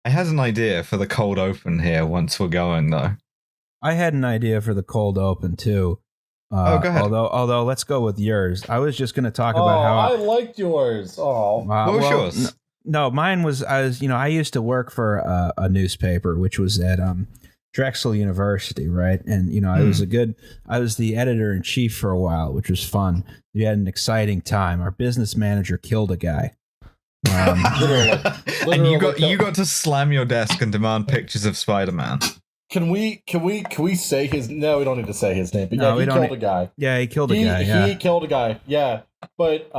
I had an idea for the cold open here once we're going, though. I had an idea for the cold open, too. Go ahead. Although, let's go with yours. I was just going to talk about how I liked yours. Oh, what was yours? No, mine was, I used to work for a newspaper, which was at Drexel University, right? And, I was the editor-in-chief for a while, which was fun. We had an exciting time. Our business manager killed a guy. literally, And you got to slam your desk and demand pictures of Spider-Man. Can we say his? No, we don't need to say his name. But yeah, he killed a guy. Yeah, he killed a guy. Yeah. He killed a guy. Yeah, but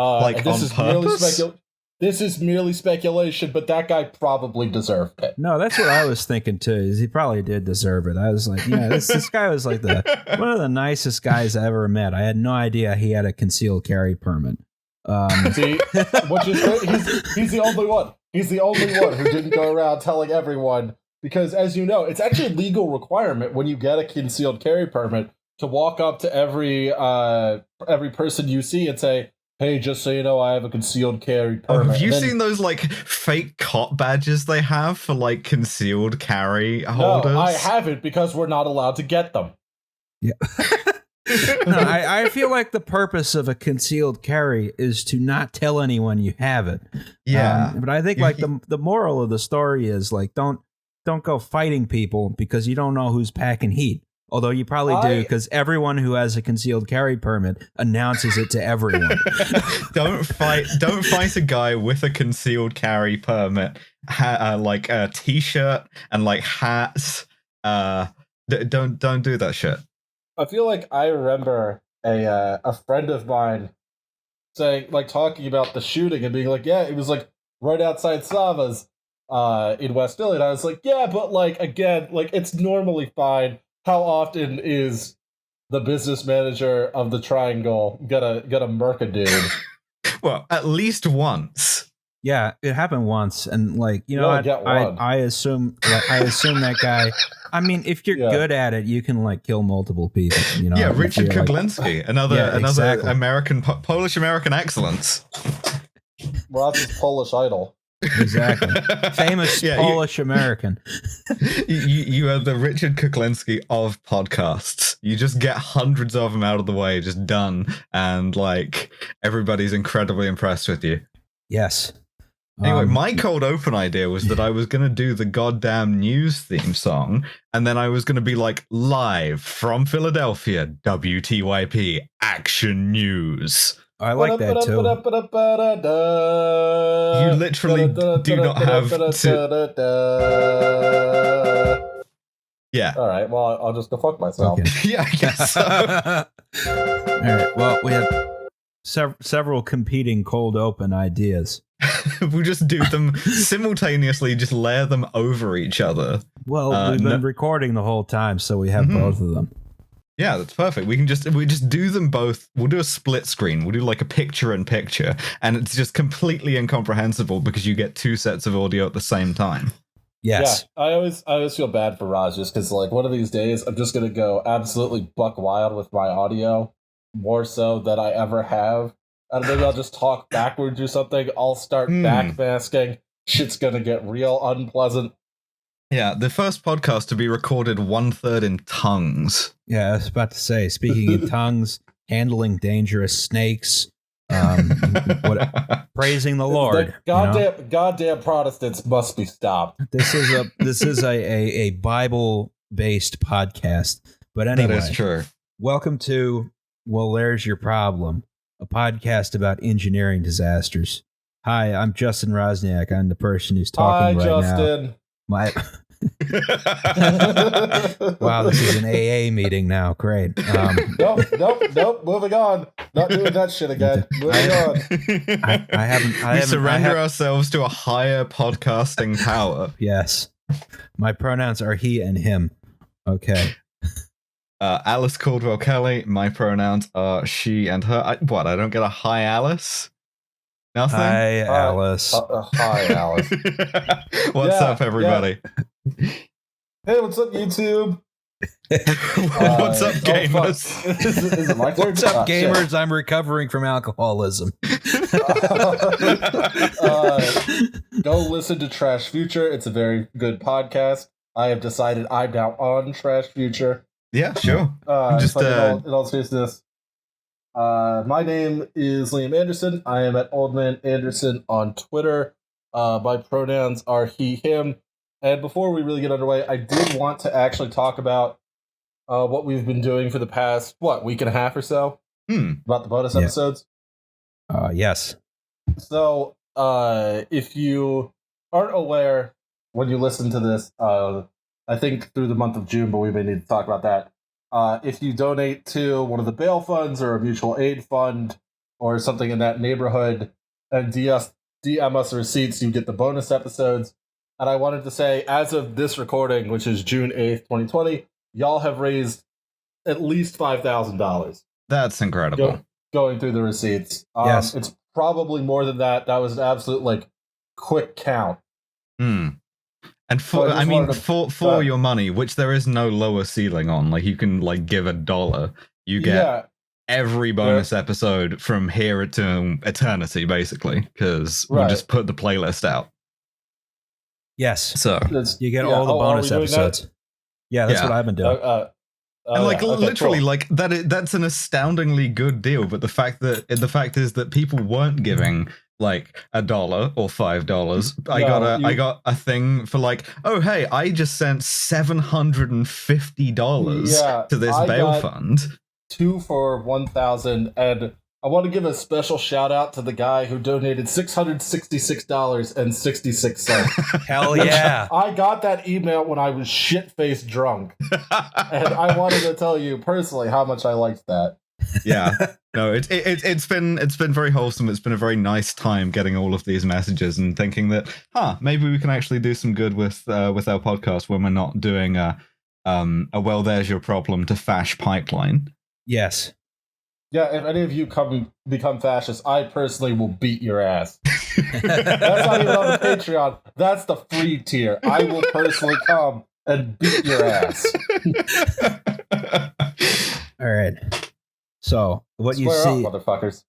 this is merely speculation. But that guy probably deserved it. No, that's what I was thinking too. Is he probably did deserve it? I was like, this guy was like one of the nicest guys I ever met. I had no idea he had a concealed carry permit. See, which is great. He's the only one. He's the only one who didn't go around telling everyone. Because, as you know, it's actually a legal requirement when you get a concealed carry permit to walk up to every person you see and say, "Hey, just so you know, I have a concealed carry permit." Have you seen those fake cop badges they have for concealed carry holders? No, I haven't because we're not allowed to get them. Yeah. No, I feel like the purpose of a concealed carry is to not tell anyone you have it. Yeah, but I think the moral of the story is don't go fighting people because you don't know who's packing heat. Although you probably do, because everyone who has a concealed carry permit announces it to everyone. Don't fight a guy with a concealed carry permit, like a t-shirt and hats. Don't do that shit. I feel like I remember a friend of mine saying, talking about the shooting and being like, yeah, it was right outside Sava's. In West Philly, and I was like, yeah, but again, it's normally fine. How often is the business manager of the Triangle gonna murk a dude? Well, at least once. Yeah, it happened once, and I assume that guy. I mean, if you're good at it, you can Kill multiple people. Yeah, Richard Kuklinski, another exactly. American Polish American excellence. Well, that's his Polish idol. Exactly. Famous Polish American. You are the Richard Kuklinski of podcasts. You just get hundreds of them out of the way, just done, and everybody's incredibly impressed with you. Yes. Anyway, my cold open idea was that I was going to do the goddamn news theme song, and then I was going to be live from Philadelphia, WTYP Action News. I like that too. You literally do not have to. Yeah. All right. Well, I'll just go fuck myself. Okay. Yeah, I guess so. All right. Well, we have several competing cold open ideas. We'll just do them simultaneously, just layer them over each other. Well, we've been recording the whole time, so we have both of them. Yeah, that's perfect. We just do them both. We'll do a split screen. We'll do a picture in picture, and it's just completely incomprehensible because you get two sets of audio at the same time. Yes. Yeah, I always feel bad for Raj just because one of these days I'm just gonna go absolutely buck wild with my audio, more so than I ever have, and maybe I'll just talk backwards or something. I'll start backmasking. Shit's gonna get real unpleasant. Yeah, the first podcast to be recorded 1/3 in tongues. Yeah, I was about to say, speaking in tongues, handling dangerous snakes, praising the Lord. Goddamn Protestants must be stopped. This is a Bible-based podcast. But anyway, that is true. Welcome to Well, There's Your Problem, a podcast about engineering disasters. Hi, I'm Justin Rosniak. I'm the person who's talking right Justin. now. Wow, this is an AA meeting now. Great. Nope. Moving on. Not doing that shit again. Moving on. We surrender ourselves to a higher podcasting power. Yes. My pronouns are he and him. Okay. Alice Caldwell Kelly. My pronouns are she and her. I don't get a hi, Alice? Nothing? Hi, Alice. Hi, Alice. What's up, everybody? Hey, what's up, YouTube? What's up, gamers? Is it my turn? What's up, Shit. gamers? I'm recovering from alcoholism. Go listen to Trash Future. It's a very good podcast. I have decided I'm now on Trash Future. Yeah, sure. Just in all seriousness. My name is Liam Anderson. I am at Oldman Anderson on Twitter. My pronouns are he, him. And before we really get underway, I did want to actually talk about what we've been doing for the past, week and a half or so? About the bonus episodes? Yes. So, if you aren't aware, when you listen to this, I think through the month of June, but we may need to talk about that. If you donate to one of the bail funds or a mutual aid fund or something in that neighborhood and DM us receipts, you get the bonus episodes. And I wanted to say, as of this recording, which is June 8th, 2020, y'all have raised at least $5,000. That's incredible. Going through the receipts. Yes. It's probably more than that. That was an absolute, quick count. And for your money, which there is no lower ceiling on, like you can give $1, you get every bonus episode from here to eternity, basically, because we just put the playlist out. Yes. So you get all the bonus episodes. Yeah, that's what I've been doing. And literally, cool. That's an astoundingly good deal. But the fact is that people weren't giving $1 or $5. I got a thing for oh hey, I just sent $750 to this bail fund. 2 for 1,000, and I want to give a special shout out to the guy who donated $666.66. Hell yeah! I got that email when I was shit-faced drunk, and I wanted to tell you personally how much I liked that. Yeah, no, it's been very wholesome. It's been a very nice time getting all of these messages and thinking that maybe we can actually do some good with our podcast when we're not doing a well, there's your problem to fash pipeline. Yes. Yeah, if any of you become fascists, I personally will beat your ass. That's not even on the Patreon. That's the free tier. I will personally come and beat your ass. All right. So what Square you see, up, motherfuckers.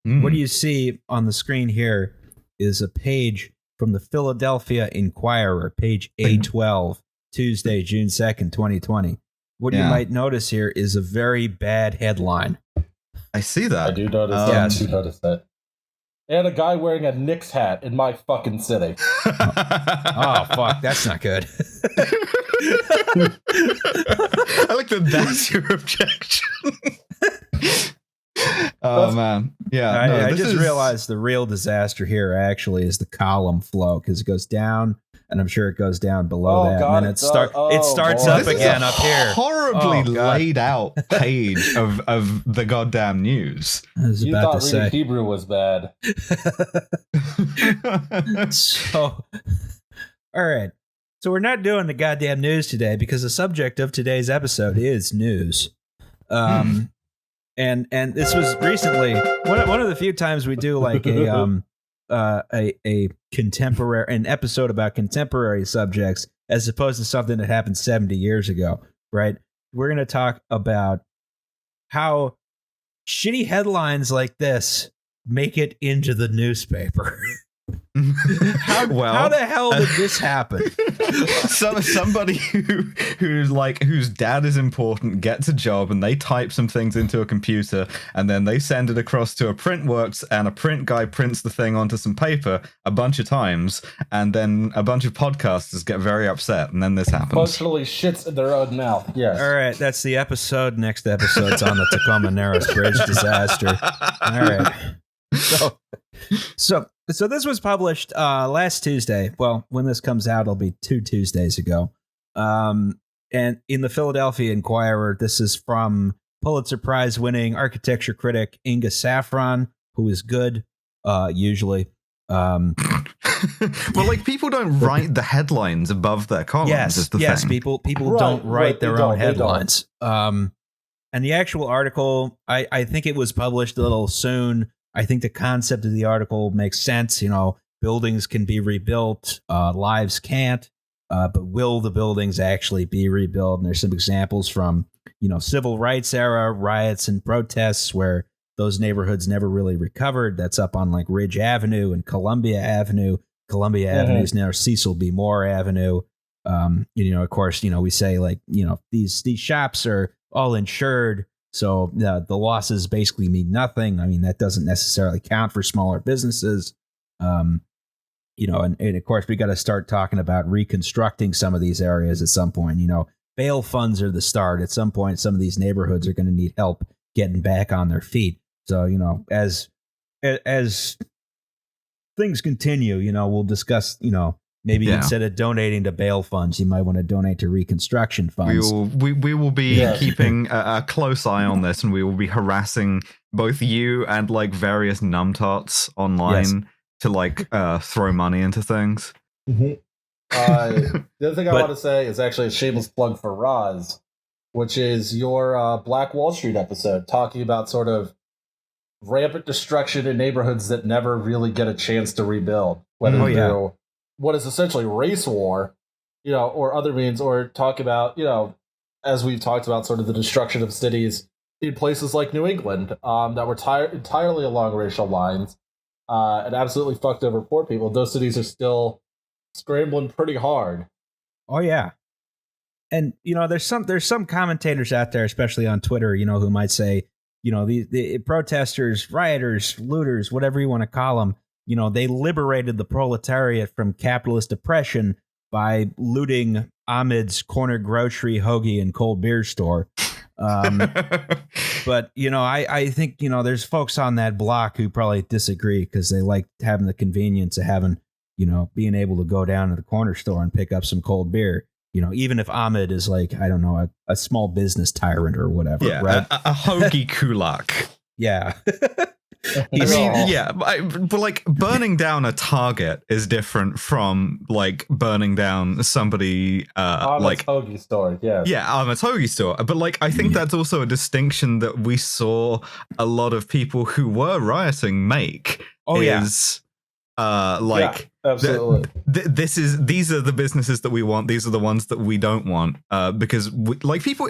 What you see on the screen here is a page from the Philadelphia Inquirer, page A12, Tuesday, June 2nd, 2020. What you might notice here is a very bad headline. I see that. I do notice that. I do notice that. And a guy wearing a Knicks hat in my fucking city. Oh, fuck. That's not good. I like that that's your objection. Oh, man. Yeah. I just realized the real disaster here actually is the column flow, because it goes down, and I'm sure it goes down below that. God, and then it starts up again up here. Horribly laid out page of the goddamn news. I was about to say. Reading Hebrew was bad. So, all right. So we're not doing the goddamn news today because the subject of today's episode is news. And this was recently one of the few times we do a contemporary, an episode about contemporary subjects as opposed to something that happened 70 years ago, right? We're going to talk about how shitty headlines like this make it into the newspaper. How the hell did this happen? Somebody whose dad is important gets a job, and they type some things into a computer, and then they send it across to a printworks, and a print guy prints the thing onto some paper a bunch of times, and then a bunch of podcasters get very upset, and then this happens. Functionally shits in their own mouth. Yes. All right, that's the episode. Next episode's on the Tacoma Narrows Bridge disaster. All right. So this was published last Tuesday. Well, when this comes out, it'll be 2 Tuesdays ago. And in the Philadelphia Inquirer, this is from Pulitzer Prize winning architecture critic Inga Saffron, who is good, usually. Well, people don't write the headlines above their columns. Yes, people don't write their own headlines. And the actual article, I think it was published a little soon. I think the concept of the article makes sense. You know, buildings can be rebuilt, lives can't. but will the buildings actually be rebuilt? And there's some examples from, civil rights era riots and protests where those neighborhoods never really recovered. That's up on like Ridge Avenue and Columbia Avenue. Columbia Avenue is now Cecil B. Moore Avenue. Of course, we say like, these shops are all insured. So the losses basically mean nothing. I mean, that doesn't necessarily count for smaller businesses. And of course, we got to start talking about reconstructing some of these areas at some point. Bail funds are the start. At some point, some of these neighborhoods are going to need help getting back on their feet. So, as things continue, we'll discuss, maybe instead of donating to bail funds, you might want to donate to reconstruction funds. We will be keeping a close eye on this, and we will be harassing both you and like various numbtots online to like throw money into things. Mm-hmm. The other thing I want to say is actually a shameless plug for Roz, which is your Black Wall Street episode talking about sort of rampant destruction in neighborhoods that never really get a chance to rebuild, whether through what is essentially race war, or other means, or talk about, as we've talked about, sort of the destruction of cities in places like New England that were entirely along racial lines and absolutely fucked over poor people. Those cities are still scrambling pretty hard. Oh yeah. And there's some commentators out there, especially on Twitter, who might say, the protesters, rioters, looters, whatever you want to call them, they liberated the proletariat from capitalist oppression by looting Ahmed's corner grocery, hoagie, and cold beer store. But I think there's folks on that block who probably disagree because they like having the convenience of having being able to go down to the corner store and pick up some cold beer. Even if Ahmed is like, I don't know, a small business tyrant or whatever, right? A hoagie kulak. Yeah. But like burning down a Target is different from like burning down somebody like hoagie store. I'm a hoagie store. But like I think that's also a distinction that we saw a lot of people who were rioting make. Absolutely. These are the businesses that we want. These are the ones that we don't want. Because people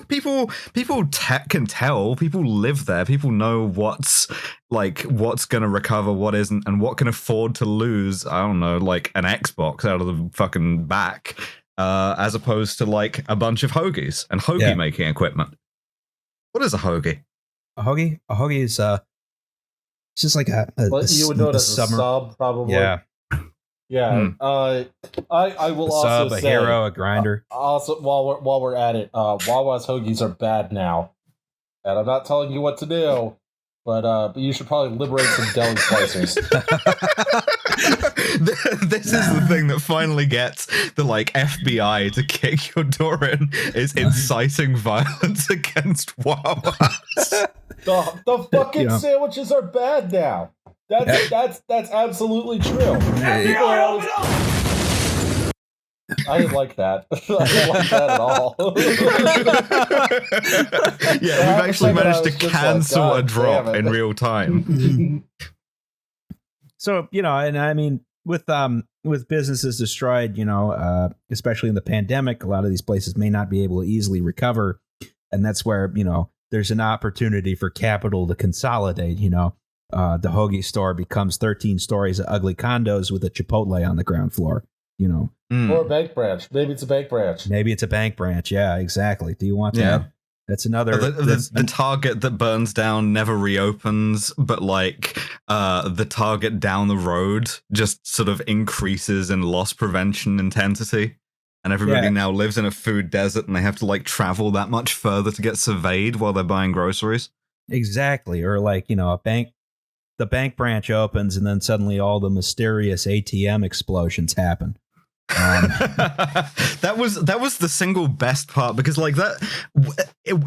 can tell. People live there. People know what's going to recover, what isn't, and what can afford to lose. I don't know, like an Xbox out of the fucking back, as opposed to like a bunch of hoagies and hoagie making equipment. What is a hoagie? A hoagie is it's just like you would know it as a sub, probably. Yeah. I will also say a hero, a grinder. Also, while we're at it, Wawa's hoagies are bad now, and I'm not telling you what to do, but you should probably liberate some deli slicers. This is the thing that finally gets the like FBI to kick your door in, is inciting violence against Wawas. The fucking sandwiches are bad now. That's absolutely true. I didn't like that. I didn't like that at all. We've actually managed to cancel a drop in real time. So, and I mean, with businesses destroyed, especially in the pandemic, a lot of these places may not be able to easily recover. And that's where, there's an opportunity for capital to consolidate, the hoagie store becomes 13 stories of ugly condos with a Chipotle on the ground floor, Or a bank branch. Maybe it's a bank branch. Yeah, exactly. Do you want that? Yeah. That's another. The Target that burns down never reopens, but like the Target down the road just sort of increases in loss prevention intensity. And everybody now lives in a food desert and they have to like travel that much further to get surveyed while they're buying groceries. Exactly. Or like, the bank branch opens and then suddenly all the mysterious ATM explosions happen. That was the single best part, because like that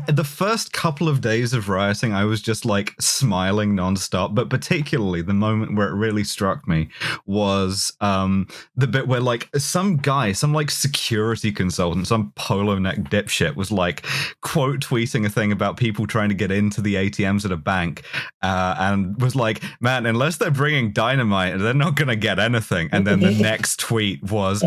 the first couple of days of rioting, I was just like smiling nonstop. But particularly the moment where it really struck me was the bit where like some guy, some like security consultant, some polo neck dipshit was like quote tweeting a thing about people trying to get into the ATMs at a bank, and was like, man, unless they're bringing dynamite, they're not gonna get anything. And then the next tweet was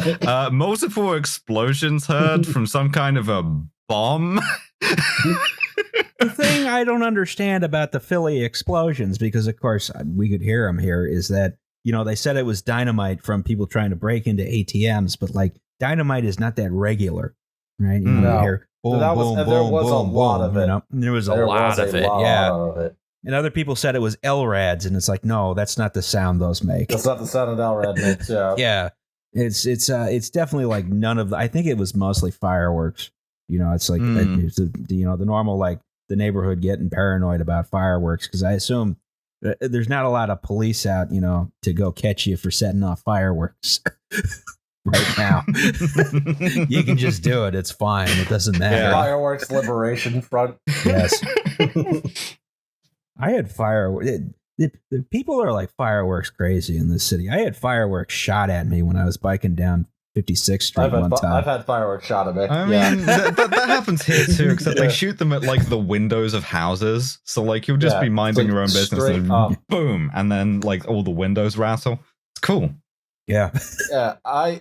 multiple explosions heard from some kind of a bomb. The thing I don't understand about the Philly explosions, because of course we could hear them here, is that, you know, they said it was dynamite from people trying to break into ATMs, but like dynamite is not that regular, right? You know, you hear boom, there boom, was boom, a lot boom, of it. you know? There was a lot of it, yeah. Of it. And other people said it was LRADs, and it's like, no, that's not the sound those make. That's not the sound that LRAD makes. Yeah, yeah. It's definitely like none of the. I think it was mostly fireworks. You know, it's like it's you know, the normal, like the neighborhood getting paranoid about fireworks, because I assume there's not a lot of police out, you know, to go catch you for setting off fireworks right now. You can just do it. It's fine. It doesn't matter. Fireworks Liberation Front. Yes. I had fireworks. People are like fireworks crazy in this city. I had fireworks shot at me when I was biking down 56th Street one time. I've had fireworks shot at me. I mean, that happens here too, except they shoot them at like the windows of houses. So like you'll just be minding your own business and boom, and then like all the windows rattle. It's cool. Yeah. Yeah. Now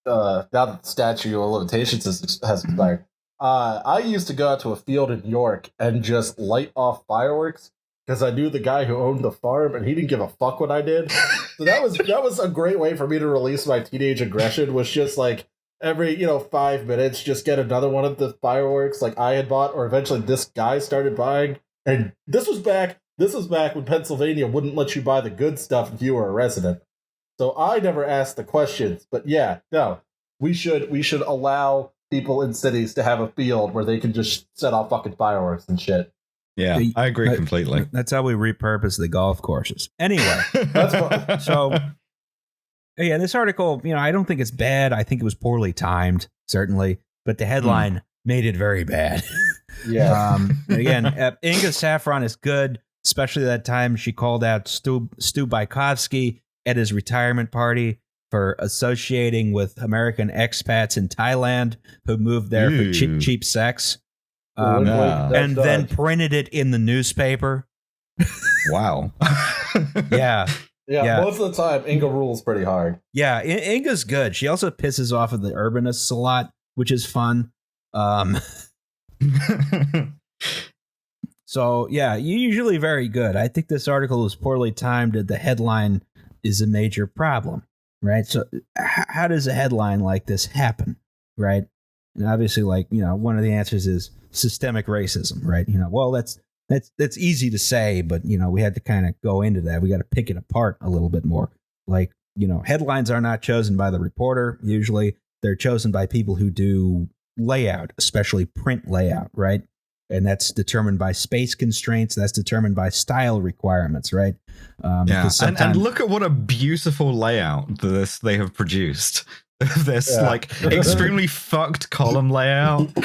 that the statute of limitations has expired, I used to go out to a field in York and just light off fireworks because I knew the guy who owned the farm and he didn't give a fuck what I did. So that was a great way for me to release my teenage aggression, was just like every 5 minutes just get another one of the fireworks like I had bought, or eventually this guy started buying. And this was back when Pennsylvania wouldn't let you buy the good stuff if you were a resident. So I never asked the questions, but yeah, no, we should allow people in cities to have a field where they can just set off fucking fireworks and shit. Yeah, I agree completely. That's how we repurpose the golf courses. Anyway, so yeah, this article, I don't think it's bad. I think it was poorly timed, certainly, but the headline made it very bad. Yeah. Again, Inga Saffron is good, especially that time she called out Stu Baikovsky at his retirement party for associating with American expats in Thailand who moved there for cheap sex. And then printed it in the newspaper. Wow. Yeah. Yeah, most of the time, Inga rules pretty hard. Yeah, Inga's good. She also pisses off of the urbanists a lot, which is fun. So, yeah, usually very good. I think this article was poorly timed. The headline is a major problem, right? So how does a headline like this happen, right? And obviously, like, one of the answers is systemic racism, right? Well, that's easy to say, but, we had to kind of go into that. We got to pick it apart a little bit more. Like, headlines are not chosen by the reporter. Usually they're chosen by people who do layout, especially print layout, right? And that's determined by space constraints. That's determined by style requirements, right? Yeah, and look at what a beautiful layout they have produced. This like extremely fucked column layout. The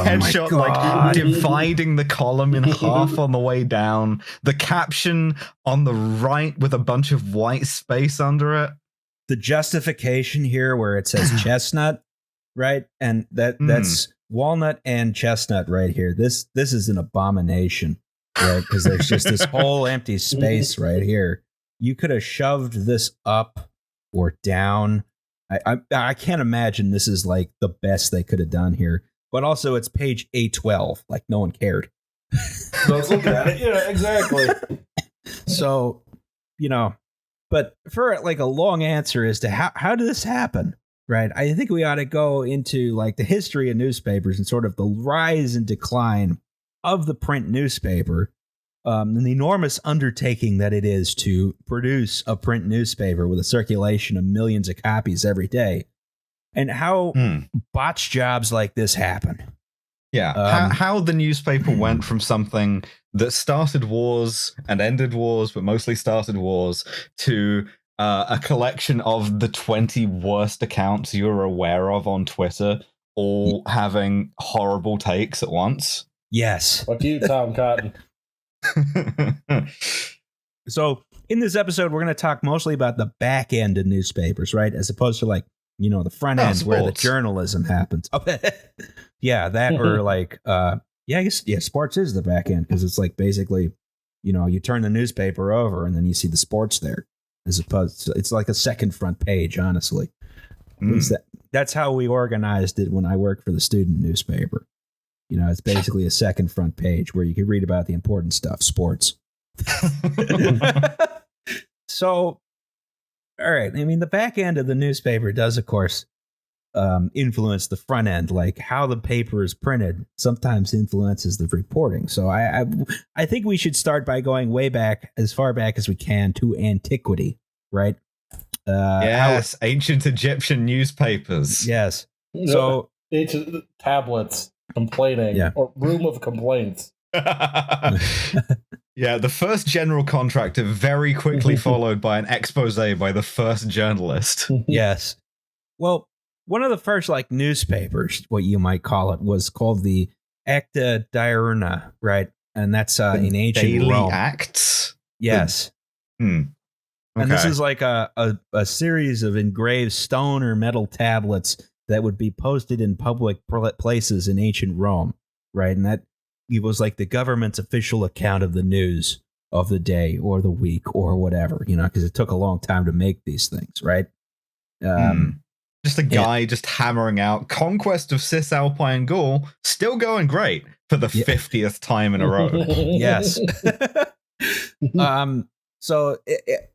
headshot like dividing the column in half on the way down. The caption on the right with a bunch of white space under it. The justification here where it says chestnut, right? And that's walnut and chestnut right here. This is an abomination, right? Because there's just this whole empty space right here. You could have shoved this up or down. I can't imagine this is like the best they could have done here. But also it's page A12. Like no one cared. So let's look at it. Yeah, exactly. So, but for like a long answer as to how did this happen? Right. I think we ought to go into like the history of newspapers and sort of the rise and decline of the print newspaper, and the enormous undertaking that it is to produce a print newspaper with a circulation of millions of copies every day, and how botch jobs like this happen. Yeah. How the newspaper went from something that started wars and ended wars, but mostly started wars, to a collection of the 20 worst accounts you're aware of on Twitter all having horrible takes at once. Yes. Fuck you, Tom Cotton. So in this episode, we're going to talk mostly about the back end of newspapers, right? As opposed to like, the front end where the journalism happens. Yeah, that or like, I guess, sports is the back end because it's like basically, you turn the newspaper over and then you see the sports there as opposed to, it's like a second front page, honestly. That's how we organized it when I worked for the student newspaper. It's basically a second front page where you can read about the important stuff, sports. So, all right. I mean, the back end of the newspaper does, of course, influence the front end. Like how the paper is printed sometimes influences the reporting. So I think we should start by going way back, as far back as we can, to antiquity, right? Yes, ancient Egyptian newspapers. Yes. So ancient tablets complaining, or room of complaints. Yeah, the first general contractor very quickly followed by an expose by the first journalist. Yes. Well, one of the first like newspapers, what you might call it, was called the Acta Diurna, right? And that's in ancient Daily Rome. Acts? Yes. Okay. And this is like a series of engraved stone or metal tablets that would be posted in public places in ancient Rome, right? And that it was like the government's official account of the news of the day or the week or whatever, because it took a long time to make these things, right? Just a guy just hammering out Conquest of Cisalpine Gaul, still going great for the 50th time in a row. Yes. So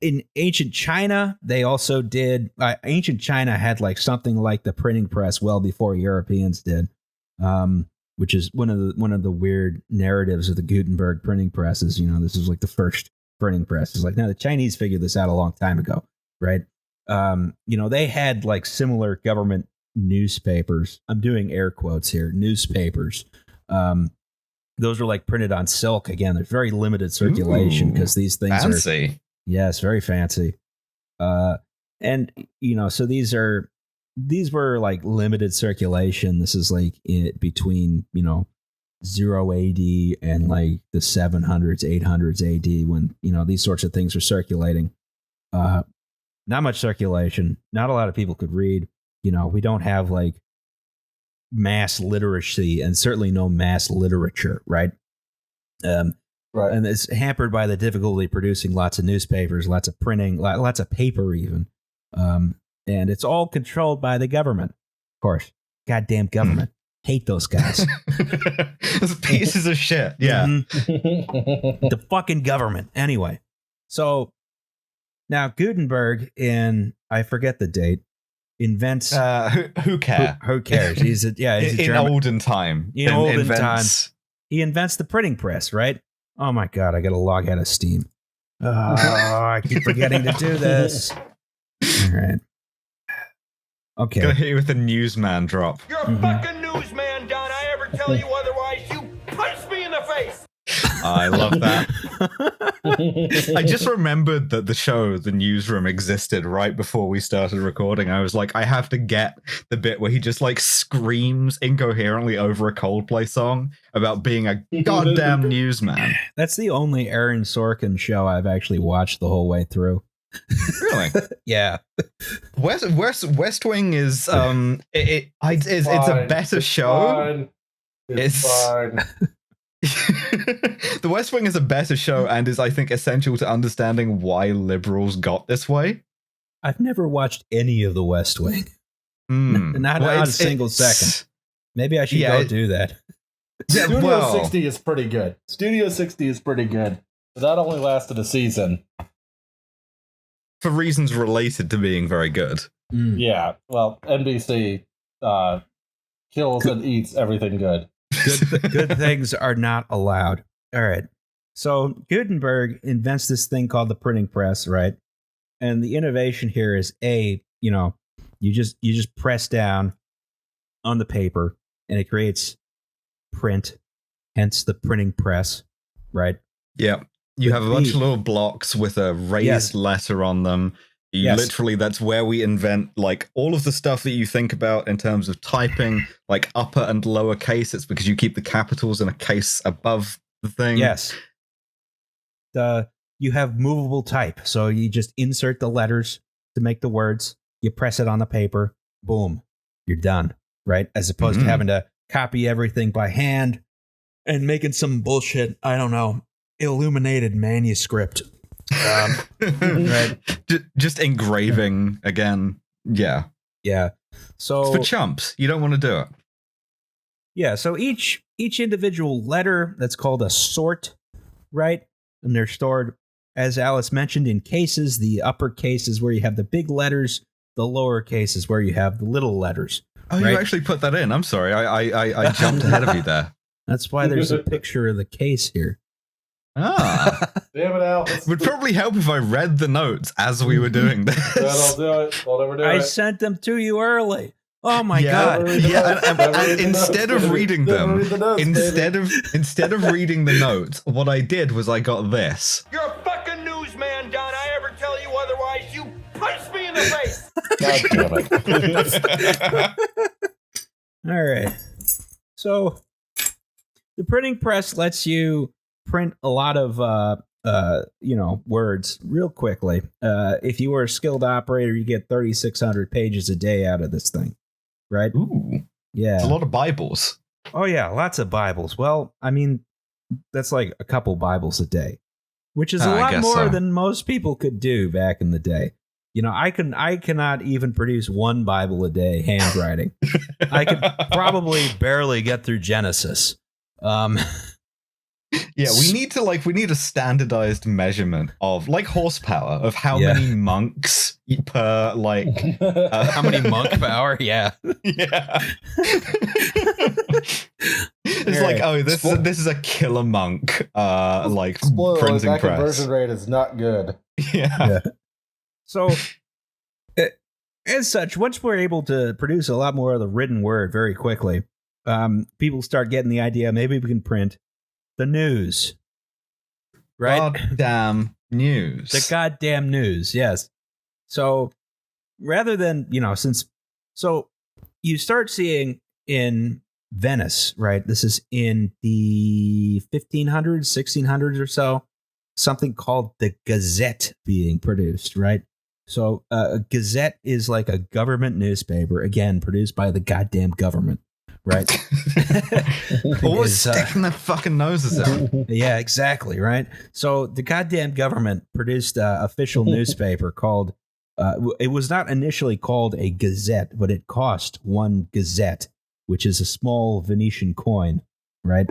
in ancient China, they also did. Ancient China had like something like the printing press well before Europeans did, which is one of the weird narratives of the Gutenberg printing presses. This is like the first printing press. It's like, no, the Chinese figured this out a long time ago, right? They had like similar government newspapers. I'm doing air quotes here, newspapers. Those are like printed on silk. Again, there's very limited circulation because these things fancy. Are yes, very fancy. And so these were like limited circulation. This is like between 0 AD and like the 700s, 800s AD when these sorts of things are circulating. Not much circulation. Not a lot of people could read. We don't have like mass literacy and certainly no mass literature, right? Right. And it's hampered by the difficulty producing lots of newspapers, lots of printing, lots of paper even. And it's all controlled by the government, of course. Goddamn government. Hate those guys. Those pieces of shit. Yeah. Mm-hmm. The fucking government. Anyway, so now Gutenberg I forget the date, invents who cares? Who cares? He's a in German, olden time. In olden time, he invents the printing press, right? Oh my god, I got to log out of Steam. Oh, I keep forgetting to do this. All right. Okay. Gonna hit you with a newsman drop. You're a fucking newsman, Don. I ever tell you otherwise, you punch me in the face. I love that. I just remembered that the newsroom existed right before we started recording. I was like, I have to get the bit where he just like screams incoherently over a Coldplay song about being a goddamn newsman. That's the only Aaron Sorkin show I've actually watched the whole way through. Really? Yeah. West Wing is it's a better show. It's fine. The West Wing is a better show and is, I think, essential to understanding why liberals got this way. I've never watched any of the West Wing. Not a single second. Maybe I should go do that. Studio 60 is pretty good. Studio 60 is pretty good. But that only lasted a season. For reasons related to being very good. Yeah, well, NBC kills and eats everything good. Good things are not allowed. All right. So Gutenberg invents this thing called the printing press, right? And the innovation here is you just press down on the paper and it creates print, hence the printing press, right? Yeah. You have a bunch of little blocks with a raised letter on them. Literally, that's where we invent like all of the stuff that you think about in terms of typing, like upper and lower case. It's because you keep the capitals in a case above the thing. Yes. You have movable type, so you just insert the letters to make the words. You press it on the paper, boom, you're done, right? As opposed to having to copy everything by hand and making some bullshit, I don't know, illuminated manuscript. Right? Just engraving again. Yeah. Yeah. So it's for chumps. You don't want to do it. Yeah. So each individual letter, that's called a sort, right? And they're stored, as Alice mentioned, in cases. The upper case is where you have the big letters. The lower case is where you have the little letters. Oh, right? You actually put that in. I'm sorry. I jumped ahead of you there. That's why there's a picture of the case here. Ah. Damn it, Alex. Would probably help if I read the notes as we were doing this. I'll do it. I'll never do I it. sent them to you early. Oh my God. Yeah, and instead of reading them, instead of reading the notes, what I did was I got this. You're a fucking newsman, Don. I ever tell you otherwise, you punch me in the face. God damn it. All right. So the printing press lets you print a lot of words real quickly. If you were a skilled operator, you get 3,600 pages a day out of this thing, right? Ooh, yeah, it's a lot of Bibles. Oh yeah, lots of Bibles. Well, I mean, that's like a couple Bibles a day, which is a lot more than most people could do back in the day. You know, I cannot even produce one Bible a day handwriting. I could probably barely get through Genesis. Yeah, we need a standardized measurement of like horsepower of how many monks per how many monk power? Yeah. Yeah. It's like, oh, this is a killer monk printing that press. Conversion rate is not good. Yeah. So as such, once we're able to produce a lot more of the written word very quickly, people start getting the idea maybe we can print the news, right? Goddamn news. The goddamn news, yes. So rather than, so you start seeing in Venice, right? This is in the 1500s, 1600s or so, something called the Gazette being produced, right? So a Gazette is like a government newspaper, again, produced by the goddamn government. Right. Always sticking their fucking noses out. Yeah, exactly. Right. So the goddamn government produced an official newspaper called, it was not initially called a Gazette, but it cost one Gazette, which is a small Venetian coin. Right.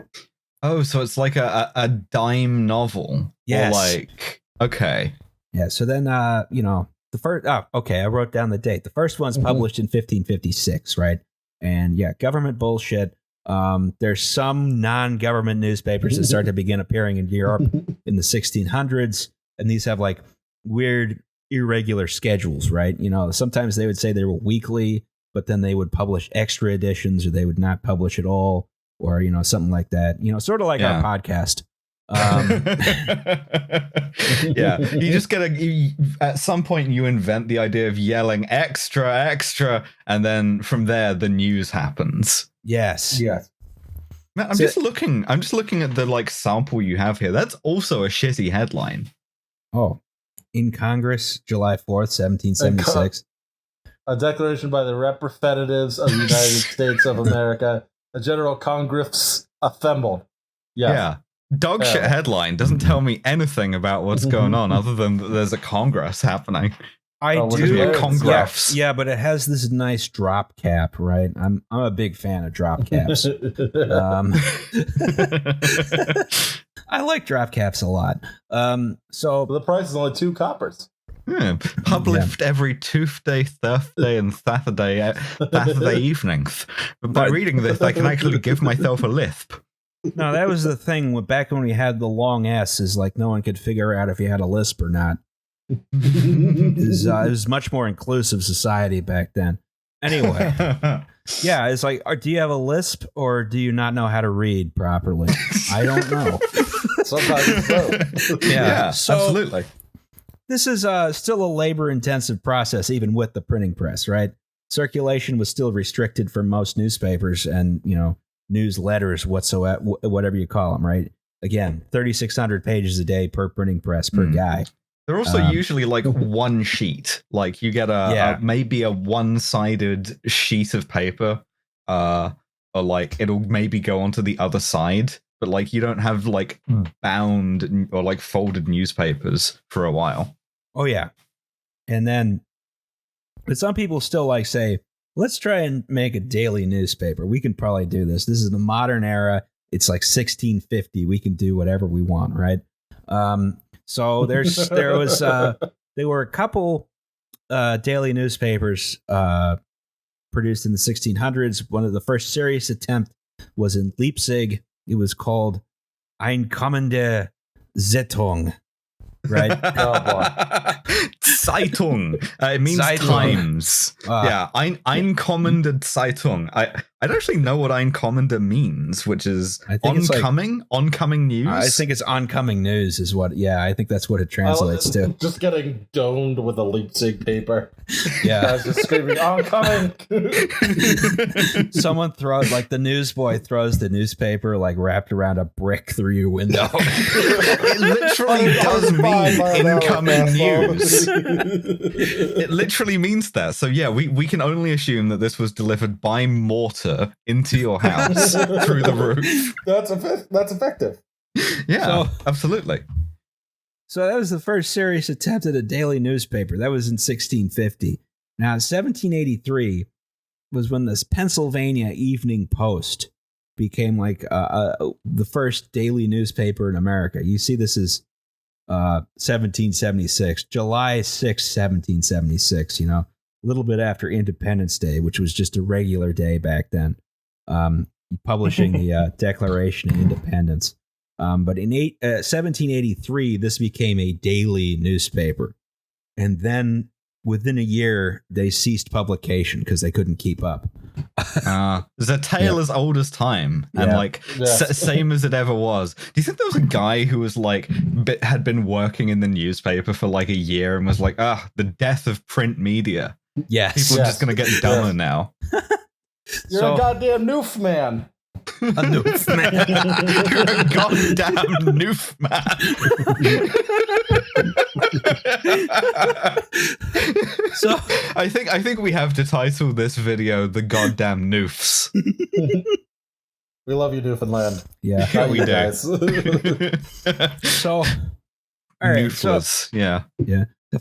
Oh, so it's like a dime novel. Yes. Or like, okay. Yeah. So then, the first, I wrote down the date. The first one's published in 1556. Right. And yeah, government bullshit. There's some non-government newspapers that start to begin appearing in Europe in the 1600s. And these have like weird, irregular schedules, right? Sometimes they would say they were weekly, but then they would publish extra editions or they would not publish at all or, something like that. Sort of like our podcast. Yeah, you just at some point you invent the idea of yelling extra, and then from there the news happens. Yes. Man, I'm just looking at the sample you have here. That's also a shitty headline. Oh, in Congress, July 4th, 1776. A declaration by the representatives of the United States of America. A general Congress assembled. Yeah. Dog shit headline doesn't tell me anything about what's going on other than that there's a Congress happening. I do. A Congress. Yeah, but it has this nice drop cap, right? I'm a big fan of drop caps. I like drop caps a lot. So the price is only 2 coppers. Yeah, published every Tuesday, Thursday, and Saturday evenings. But by reading this, I can actually give myself a lisp. No, that was the thing back when we had the long S, is like no one could figure out if you had a lisp or not. It was much more inclusive society back then. Anyway, yeah, it's like, do you have a lisp or do you not know how to read properly? I don't know. Sometimes it's both. Yeah, so, absolutely. this is still a labor-intensive process, even with the printing press, right? Circulation was still restricted for most newspapers and, newsletters whatsoever, whatever you call them, right? Again, 3,600 pages a day per printing press per guy. They're also usually like one sheet. Like you get maybe a one-sided sheet of paper, or like it'll maybe go onto the other side, but like you don't have like bound or like folded newspapers for a while. Oh yeah, and then, but some people still like say, let's try and make a daily newspaper. We can probably do this. This is the modern era. It's like 1650. We can do whatever we want, right? So there were a couple daily newspapers produced in the 1600s. One of the first serious attempt was in Leipzig. It was called Einkommende Zeitung. Right? Oh boy. Zeitung. It means Zeitung. times. Einkommende Zeitung. I don't actually know what Einkommende means, which is oncoming news. I think it's oncoming news is what. Yeah, I think that's what it translates to. Just getting domed with a Leipzig paper. Yeah, I was just screaming, oncoming. Someone throws, like the newsboy throws the newspaper like wrapped around a brick through your window. It literally does mean incoming news. It literally means that. So yeah, we can only assume that this was delivered by mortar into your house through the roof. That's effective. Yeah, absolutely. So that was the first serious attempt at a daily newspaper. That was in 1650. Now, 1783 was when this Pennsylvania Evening Post became like the first daily newspaper in America. You see, this is 1776, July 6, 1776, a little bit after Independence Day, which was just a regular day back then, publishing the Declaration of Independence. But in 1783, this became a daily newspaper. And then within a year, they ceased publication because they couldn't keep up. There's a tale as old as time, and same as it ever was. Do you think there was a guy who was like had been working in the newspaper for like a year and was like, the death of print media? Yes. People are just going to get dumber now. You're a goddamn noof man. A noof man. You're a goddamn noof man. So I think we have to title this video "The Goddamn Noofs." We love you, Newfoundland. Yeah, we do. Guys. So, all right. Noofless. Yeah. The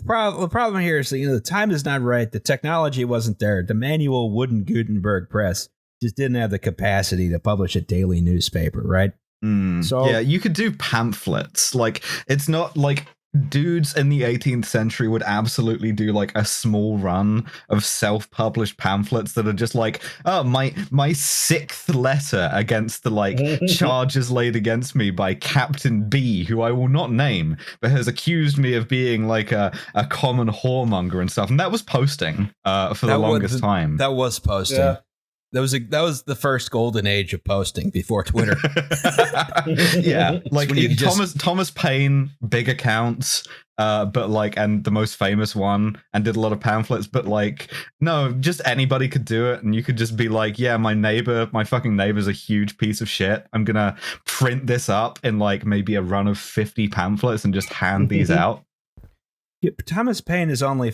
problem here is that, the time is not right. The technology wasn't there. The manual wooden Gutenberg press just didn't have the capacity to publish a daily newspaper, right? So yeah, you could do pamphlets. Like, it's not like dudes in the 18th century would absolutely do like a small run of self-published pamphlets that are just like, my sixth letter against the like charges laid against me by Captain B, who I will not name, but has accused me of being like a common whoremonger and stuff. And that was posting for the longest time. That was posting. Yeah. That was the first golden age of posting before Twitter. Yeah, like Thomas Paine, big accounts, but like, and the most famous one, and did a lot of pamphlets. But like, no, just anybody could do it, and you could just be like, yeah, my fucking neighbor's a huge piece of shit. I'm gonna print this up in like maybe a run of 50 pamphlets and just hand these out. Yeah, Thomas Paine is only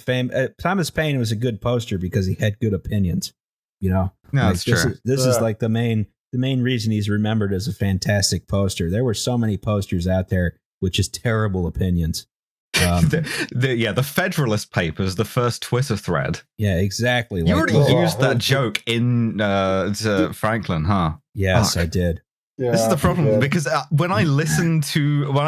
Thomas Paine was a good poster because he had good opinions. No, that's true. This is like the main reason he's remembered as a fantastic poster. There were so many posters out there with just terrible opinions. The Federalist Papers, the first Twitter thread. Yeah, exactly. You already used that joke in to Franklin, huh? Yes, I did. Yeah, this is the problem, because when I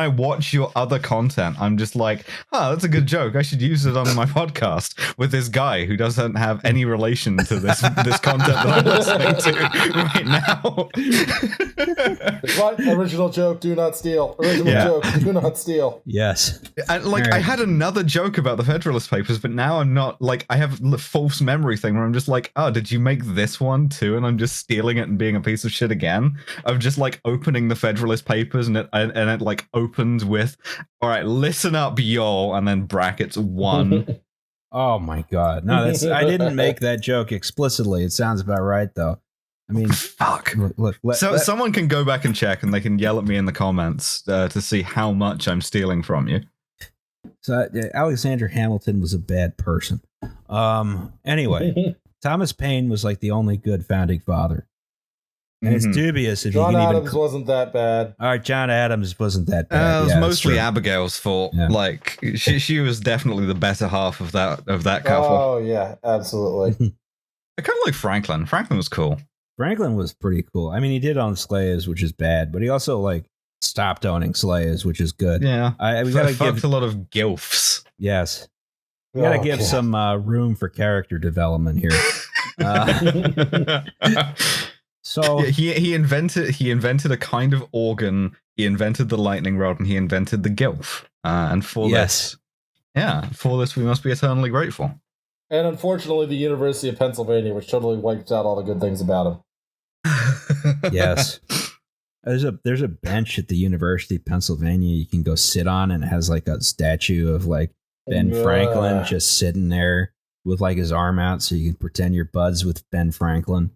watch your other content, I'm just like, that's a good joke. I should use it on my podcast with this guy who doesn't have any relation to this content that I'm listening to right now. What? Original joke, do not steal. Original joke, do not steal. Yes. And like, I had another joke about the Federalist Papers, but now I'm not, like, I have the false memory thing where I'm just like, did you make this one too? And I'm just stealing it and being a piece of shit again. I've just is like opening the Federalist Papers, and it like opens with, "All right, listen up, y'all," and then brackets 1. Oh my God! No, I didn't make that joke explicitly. It sounds about right, though. I mean, fuck. Look. Someone can go back and check, and they can yell at me in the comments to see how much I'm stealing from you. So Alexander Hamilton was a bad person. Anyway, Thomas Paine was like the only good founding father. And it's dubious if John you can Adams wasn't that bad. All right, John Adams wasn't that bad. It was mostly Abigail's fault. Yeah. Like she was definitely the better half of that couple. Oh yeah, absolutely. I kind of like Franklin. Franklin was cool. Franklin was pretty cool. I mean, he did own slaves, which is bad, but he also like stopped owning slaves, which is good. Yeah, we gotta give a lot of gilfs. Yes, we gotta give some room for character development here. So he invented a kind of organ. He invented the lightning rod, and he invented the gilf. And for this we must be eternally grateful. And unfortunately, the University of Pennsylvania, which totally wiped out all the good things about him. Yes, there's a bench at the University of Pennsylvania you can go sit on, and it has like a statue of like Ben Franklin just sitting there with like his arm out, so you can pretend you're buds with Ben Franklin.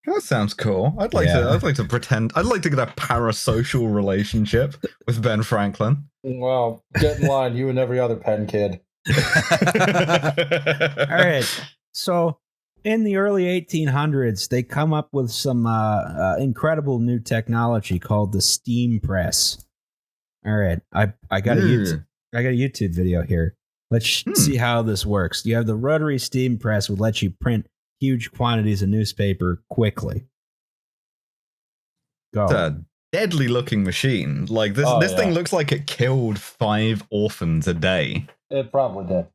That sounds cool. I'd like to pretend. I'd like to get a parasocial relationship with Ben Franklin. Well, get in line, you and every other Penn kid. All right. So in the early 1800s, they come up with some incredible new technology called the steam press. All right. I got a YouTube video here. Let's see how this works. You have the rotary steam press, would let you print huge quantities of newspaper quickly. Go. It's a deadly looking machine. Like this thing looks like it killed 5 orphans a day. It probably did.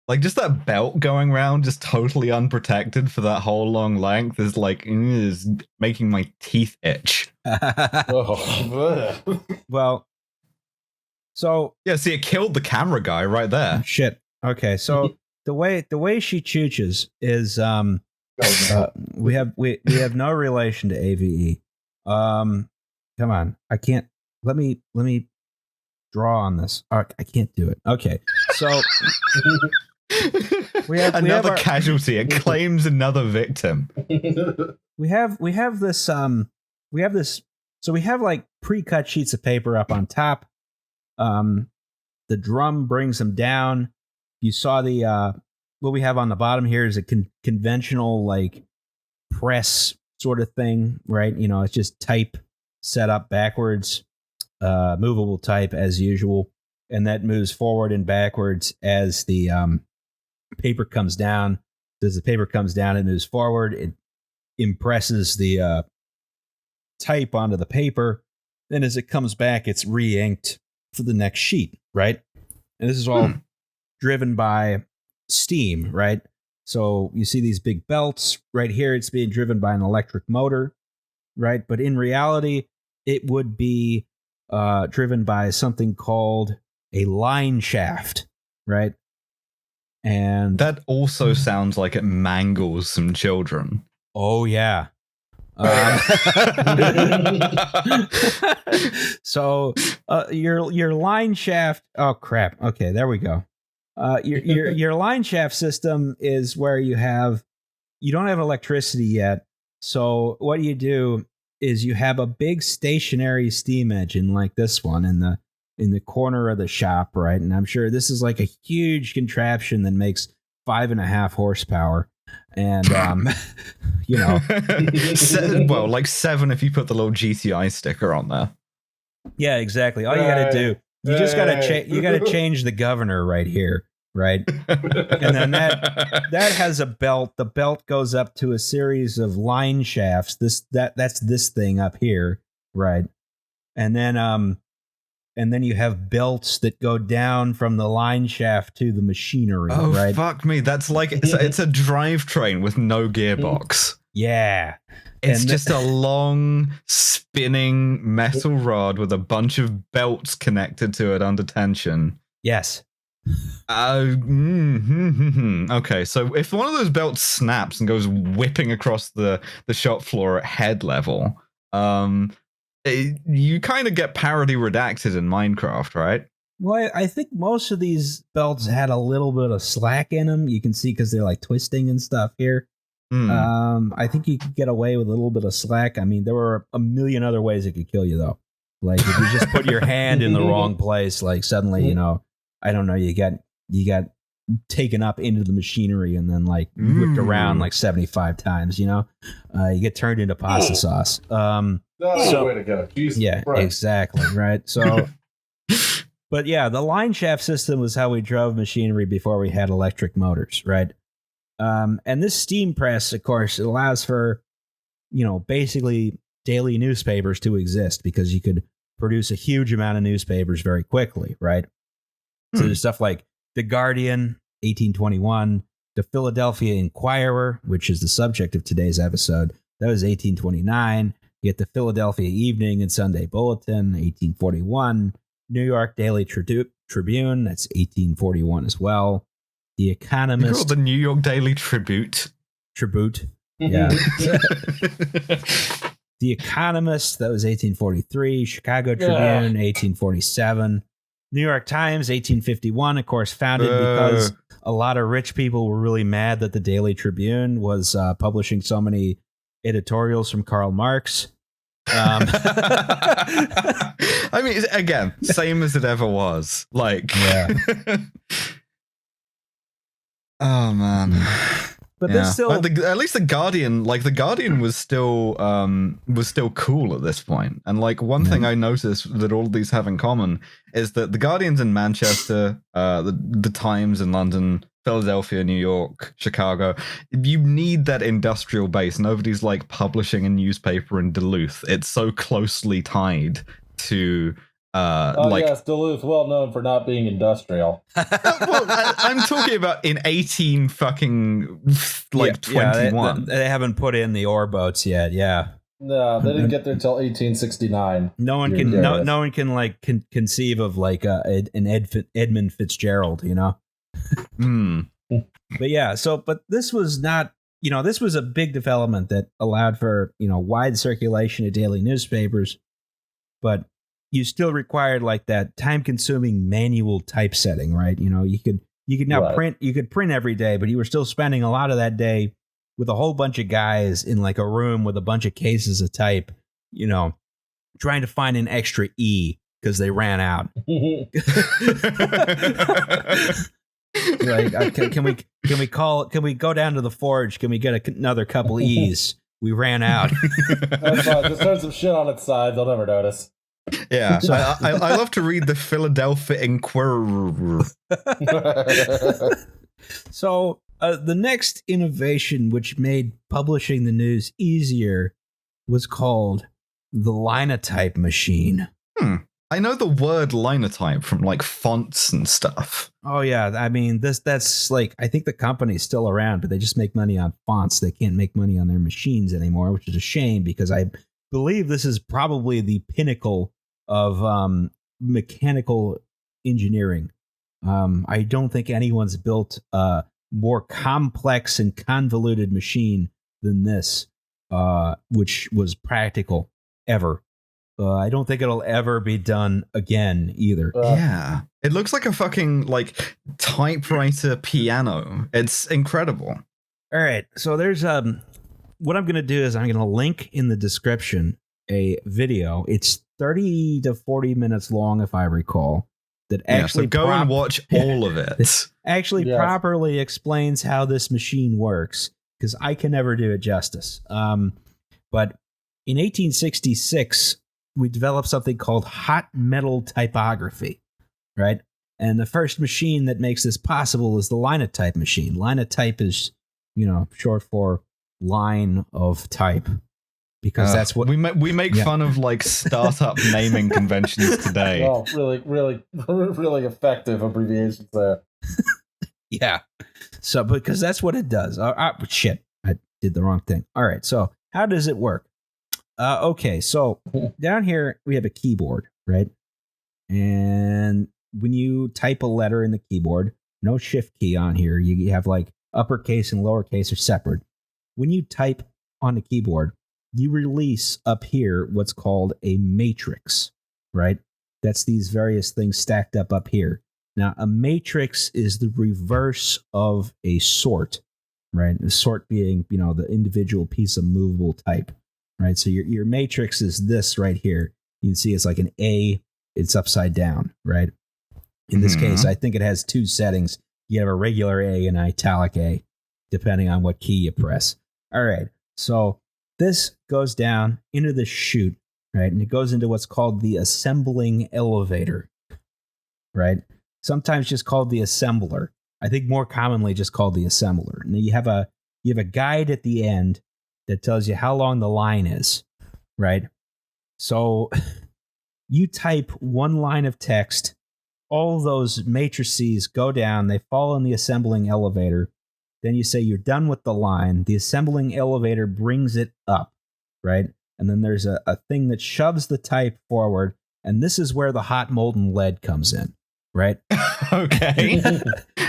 Like just that belt going around just totally unprotected for that whole long length is making my teeth itch. Well, so yeah, see, it killed the camera guy right there. Shit. Okay, so the way she chooches is we have no relation to AVE. Come on, I can't. Let me draw on this. I can't do it. Okay, so we have another casualty. It claims another victim. We have this. So we have like pre-cut sheets of paper up on top. The drum brings them down. You saw the what we have on the bottom here is a conventional like press sort of thing, right? You know, it's just type set up backwards, movable type as usual, and that moves forward and backwards as the paper comes down. As the paper comes down, it moves forward. It impresses the type onto the paper. Then as it comes back, it's re-inked for the next sheet, right? And this is all driven by steam, right? So you see these big belts right here. It's being driven by an electric motor, right? But in reality, it would be driven by something called a line shaft, right? And that also sounds like it mangles some children. Oh yeah. So your line shaft. Oh crap. Okay, there we go. Your line shaft system is where you don't have electricity yet. So what you do is you have a big stationary steam engine like this one in the corner of the shop, right? And I'm sure this is like a huge contraption that makes 5.5 horsepower. And you know, well, like 7 if you put the little GTI sticker on there. Yeah, exactly. All you got to do, you just got to change the governor right here, right? And then that has a belt. The belt goes up to a series of line shafts. That's this thing up here, right? And then you have belts that go down from the line shaft to the machinery, right? Fuck me. That's like, it's a drivetrain with no gearbox. Yeah. It's just a long spinning metal rod with a bunch of belts connected to it under tension. Yes. Okay, so if one of those belts snaps and goes whipping across the shop floor at head level, You kind of get parody redacted in Minecraft, right? Well, I think most of these belts had a little bit of slack in them. You can see because they're like twisting and stuff here. I think you could get away with a little bit of slack. I mean, there were a million other ways it could kill you, though. Like if you just put your hand in the wrong place, like suddenly, you know, I don't know, you got taken up into the machinery and then like whipped around like 75 times. You know, you get turned into pasta sauce. That's the way to go. Jesus yeah, Christ. exactly, right. So. But yeah, the line shaft system was how we drove machinery before we had electric motors, right? And this steam press, of course, it allows for, you know, basically daily newspapers to exist because you could produce a huge amount of newspapers very quickly, right? So there's stuff like The Guardian, 1821, the Philadelphia Inquirer, which is the subject of today's episode. That was 1829. You get the Philadelphia Evening and Sunday Bulletin, 1841. New York Daily Tribune, that's 1841 as well. The Economist. You call it the New York Daily Tribute. Yeah. The Economist, that was 1843. Chicago Tribune, 1847. New York Times, 1851, of course, founded because a lot of rich people were really mad that the Daily Tribune was publishing so many editorials from Karl Marx. I mean, again, same as it ever was. Like, yeah. Oh man. But there's still at least the Guardian, like the Guardian was still cool at this point. And like one thing I noticed that all of these have in common is that the Guardian's in Manchester, the Times in London, Philadelphia, New York, Chicago. You need that industrial base. Nobody's like publishing a newspaper in Duluth. It's so closely tied to yes, Duluth, well known for not being industrial. Well, I'm talking about in 18 fucking 21. They haven't put in the ore boats yet. Yeah. No, they didn't get there till 1869. No one can like conceive of like an Edmund Fitzgerald, you know. But yeah, but this was not, you know, this was a big development that allowed for, you know, wide circulation of daily newspapers, but you still required like that time-consuming manual typesetting, right? You know, you could now print every day, but you were still spending a lot of that day with a whole bunch of guys in like a room with a bunch of cases of type, you know, trying to find an extra E because they ran out. Like, can we go down to the forge? Can we get another couple E's? We ran out. That's fine. Just turn some shit on its side. They'll never notice. Yeah, so I love to read the Philadelphia Inquirer. So the next innovation which made publishing the news easier was called the Linotype Machine. I know the word Linotype from like fonts and stuff. Oh yeah, I mean that's like, I think the company's still around, but they just make money on fonts. They can't make money on their machines anymore, which is a shame because I believe this is probably the pinnacle of mechanical engineering. I don't think anyone's built a more complex and convoluted machine than this, which was practical ever. I don't think it'll ever be done again either. Yeah, it looks like a fucking like typewriter piano. It's incredible. All right, so there's what I'm going to do is I'm going to link in the description a video. It's 30 to 40 minutes long, if I recall. That actually so go and watch all of it. Actually, properly explains how this machine works, because I can never do it justice. But in 1866, we developed something called hot metal typography, right? And the first machine that makes this possible is the Linotype machine. Linotype is, you know, short for line of type, because that's what we make fun of, like startup naming conventions today. Oh, really effective abbreviations there. Yeah. So, because that's what it does. Shit, I did the wrong thing. All right. So, how does it work? Okay. So, down here we have a keyboard, right? And when you type a letter in the keyboard, no shift key on here. You have like uppercase and lowercase are separate. When you type on the keyboard, you release up here what's called a matrix, right? That's these various things stacked up here. Now, a matrix is the reverse of a sort, right? A sort being, the individual piece of movable type, right? So your matrix is this right here. You can see it's like an A, it's upside down, right? In this case, I think it has two settings. You have a regular A and an italic A, depending on what key you press. All right, so this goes down into the chute, right? And it goes into what's called the assembling elevator, right? Sometimes just called the assembler. I think more commonly just called the assembler. And you have a guide at the end that tells you how long the line is, right? So you type one line of text, all those matrices go down, they fall in the assembling elevator. Then you say you're done with the line. The assembling elevator brings it up, right? And then there's a thing that shoves the type forward. And this is where the hot molten lead comes in, right? Okay.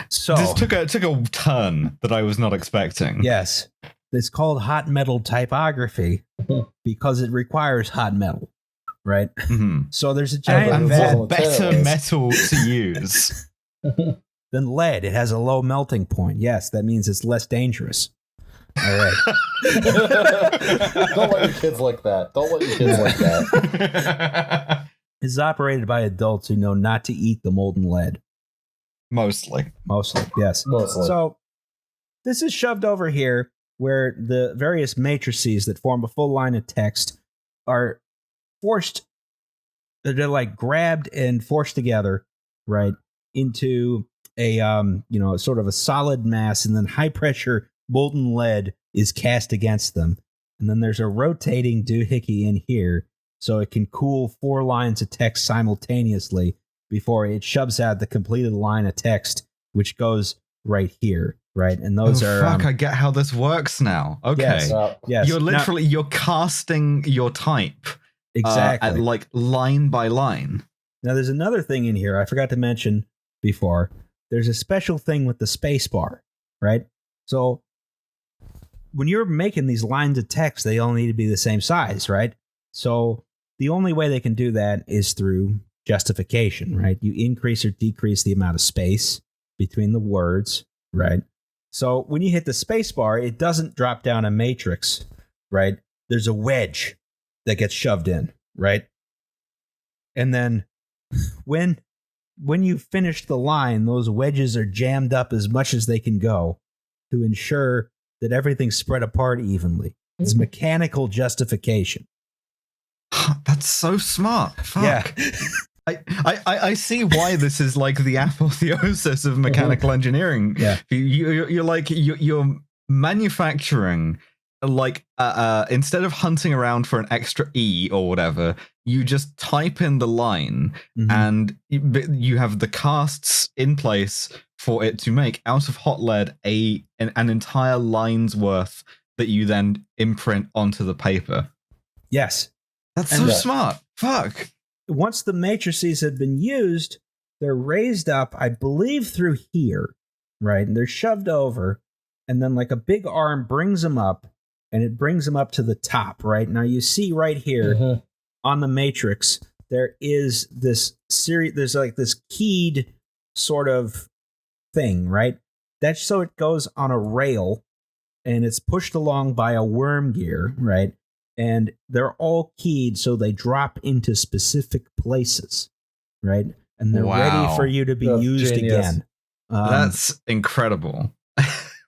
So this took a turn that I was not expecting. Yes. It's called hot metal typography because it requires hot metal, right? Mm-hmm. So there's a giant And vat. what better metal to use? Than lead. It has a low melting point. Yes, that means it's less dangerous. All right. Don't let your kids like that. Don't let your kids like that. It's operated by adults who know not to eat the molten lead. Mostly, yes. Mostly. So this is shoved over here where the various matrices that form a full line of text are forced, they're like grabbed and forced together, right, into a sort of a solid mass, and then high pressure molten lead is cast against them. And then there's a rotating doohickey in here so it can cool 4 lines of text simultaneously before it shoves out the completed line of text, which goes right here, right? And those are... I get how this works now. Okay. Yes. Yes. You're casting your type. Exactly. At like line by line. Now, there's another thing in here I forgot to mention before. There's a special thing with the space bar, right? So when you're making these lines of text, they all need to be the same size, right? So the only way they can do that is through justification, right? You increase or decrease the amount of space between the words, right? So when you hit the space bar, it doesn't drop down a matrix, right? There's a wedge that gets shoved in, right? And then when you finish the line, those wedges are jammed up as much as they can go to ensure that everything's spread apart evenly. It's mechanical justification. That's so smart. Fuck. Yeah. I see why this is like the apotheosis of mechanical engineering. Yeah. You're manufacturing like instead of hunting around for an extra E or whatever, you just type in the line and you have the casts in place for it to make out of hot lead an entire line's worth that you then imprint onto the paper. Yes. That's so smart. Fuck. Once the matrices have been used, they're raised up, I believe, through here, right? And they're shoved over, and then like a big arm brings them up, and it brings them up to the top, right? Now you see right here on the matrix, there is this series, there's like this keyed sort of thing, right? That's so it goes on a rail, and it's pushed along by a worm gear, right? And they're all keyed so they drop into specific places, right? And they're ready for you to be used again. That's incredible.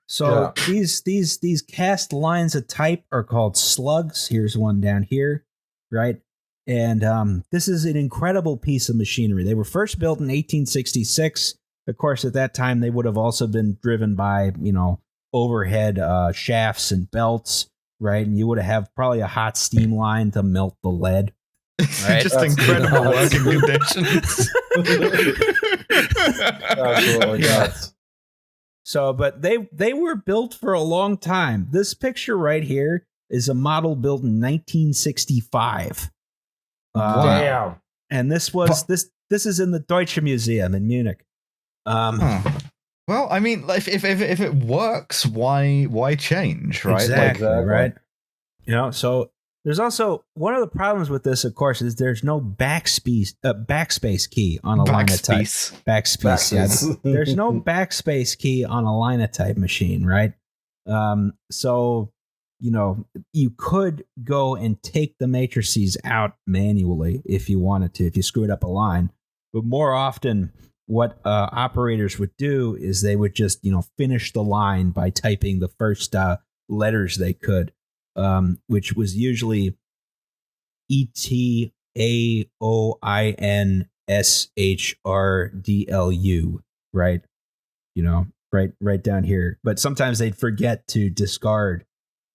So these cast lines of type are called slugs. Here's one down here, right? And this is an incredible piece of machinery. They were first built in 1866. Of course, at that time, they would have also been driven by, overhead shafts and belts. Right, and you would have probably a hot steam line to melt the lead. Right? Just incredible working conditions. Absolutely nuts. So, but they were built for a long time. This picture right here is a model built in 1965. Damn. And this was this is in the Deutsche Museum in Munich. Well, I mean, if it works, why change, right? Exactly, right? So There's also one of the problems with this, of course, is there's no backspace key on a Linotype. Backspace. Yeah. There's no backspace key on a Linotype machine, right? So, you could go and take the matrices out manually if you wanted to, if you screwed up a line. But more often, what operators would do is they would just, finish the line by typing the first letters they could. Which was usually ETAOINSHRDLU, right? Right down here. But sometimes they'd forget to discard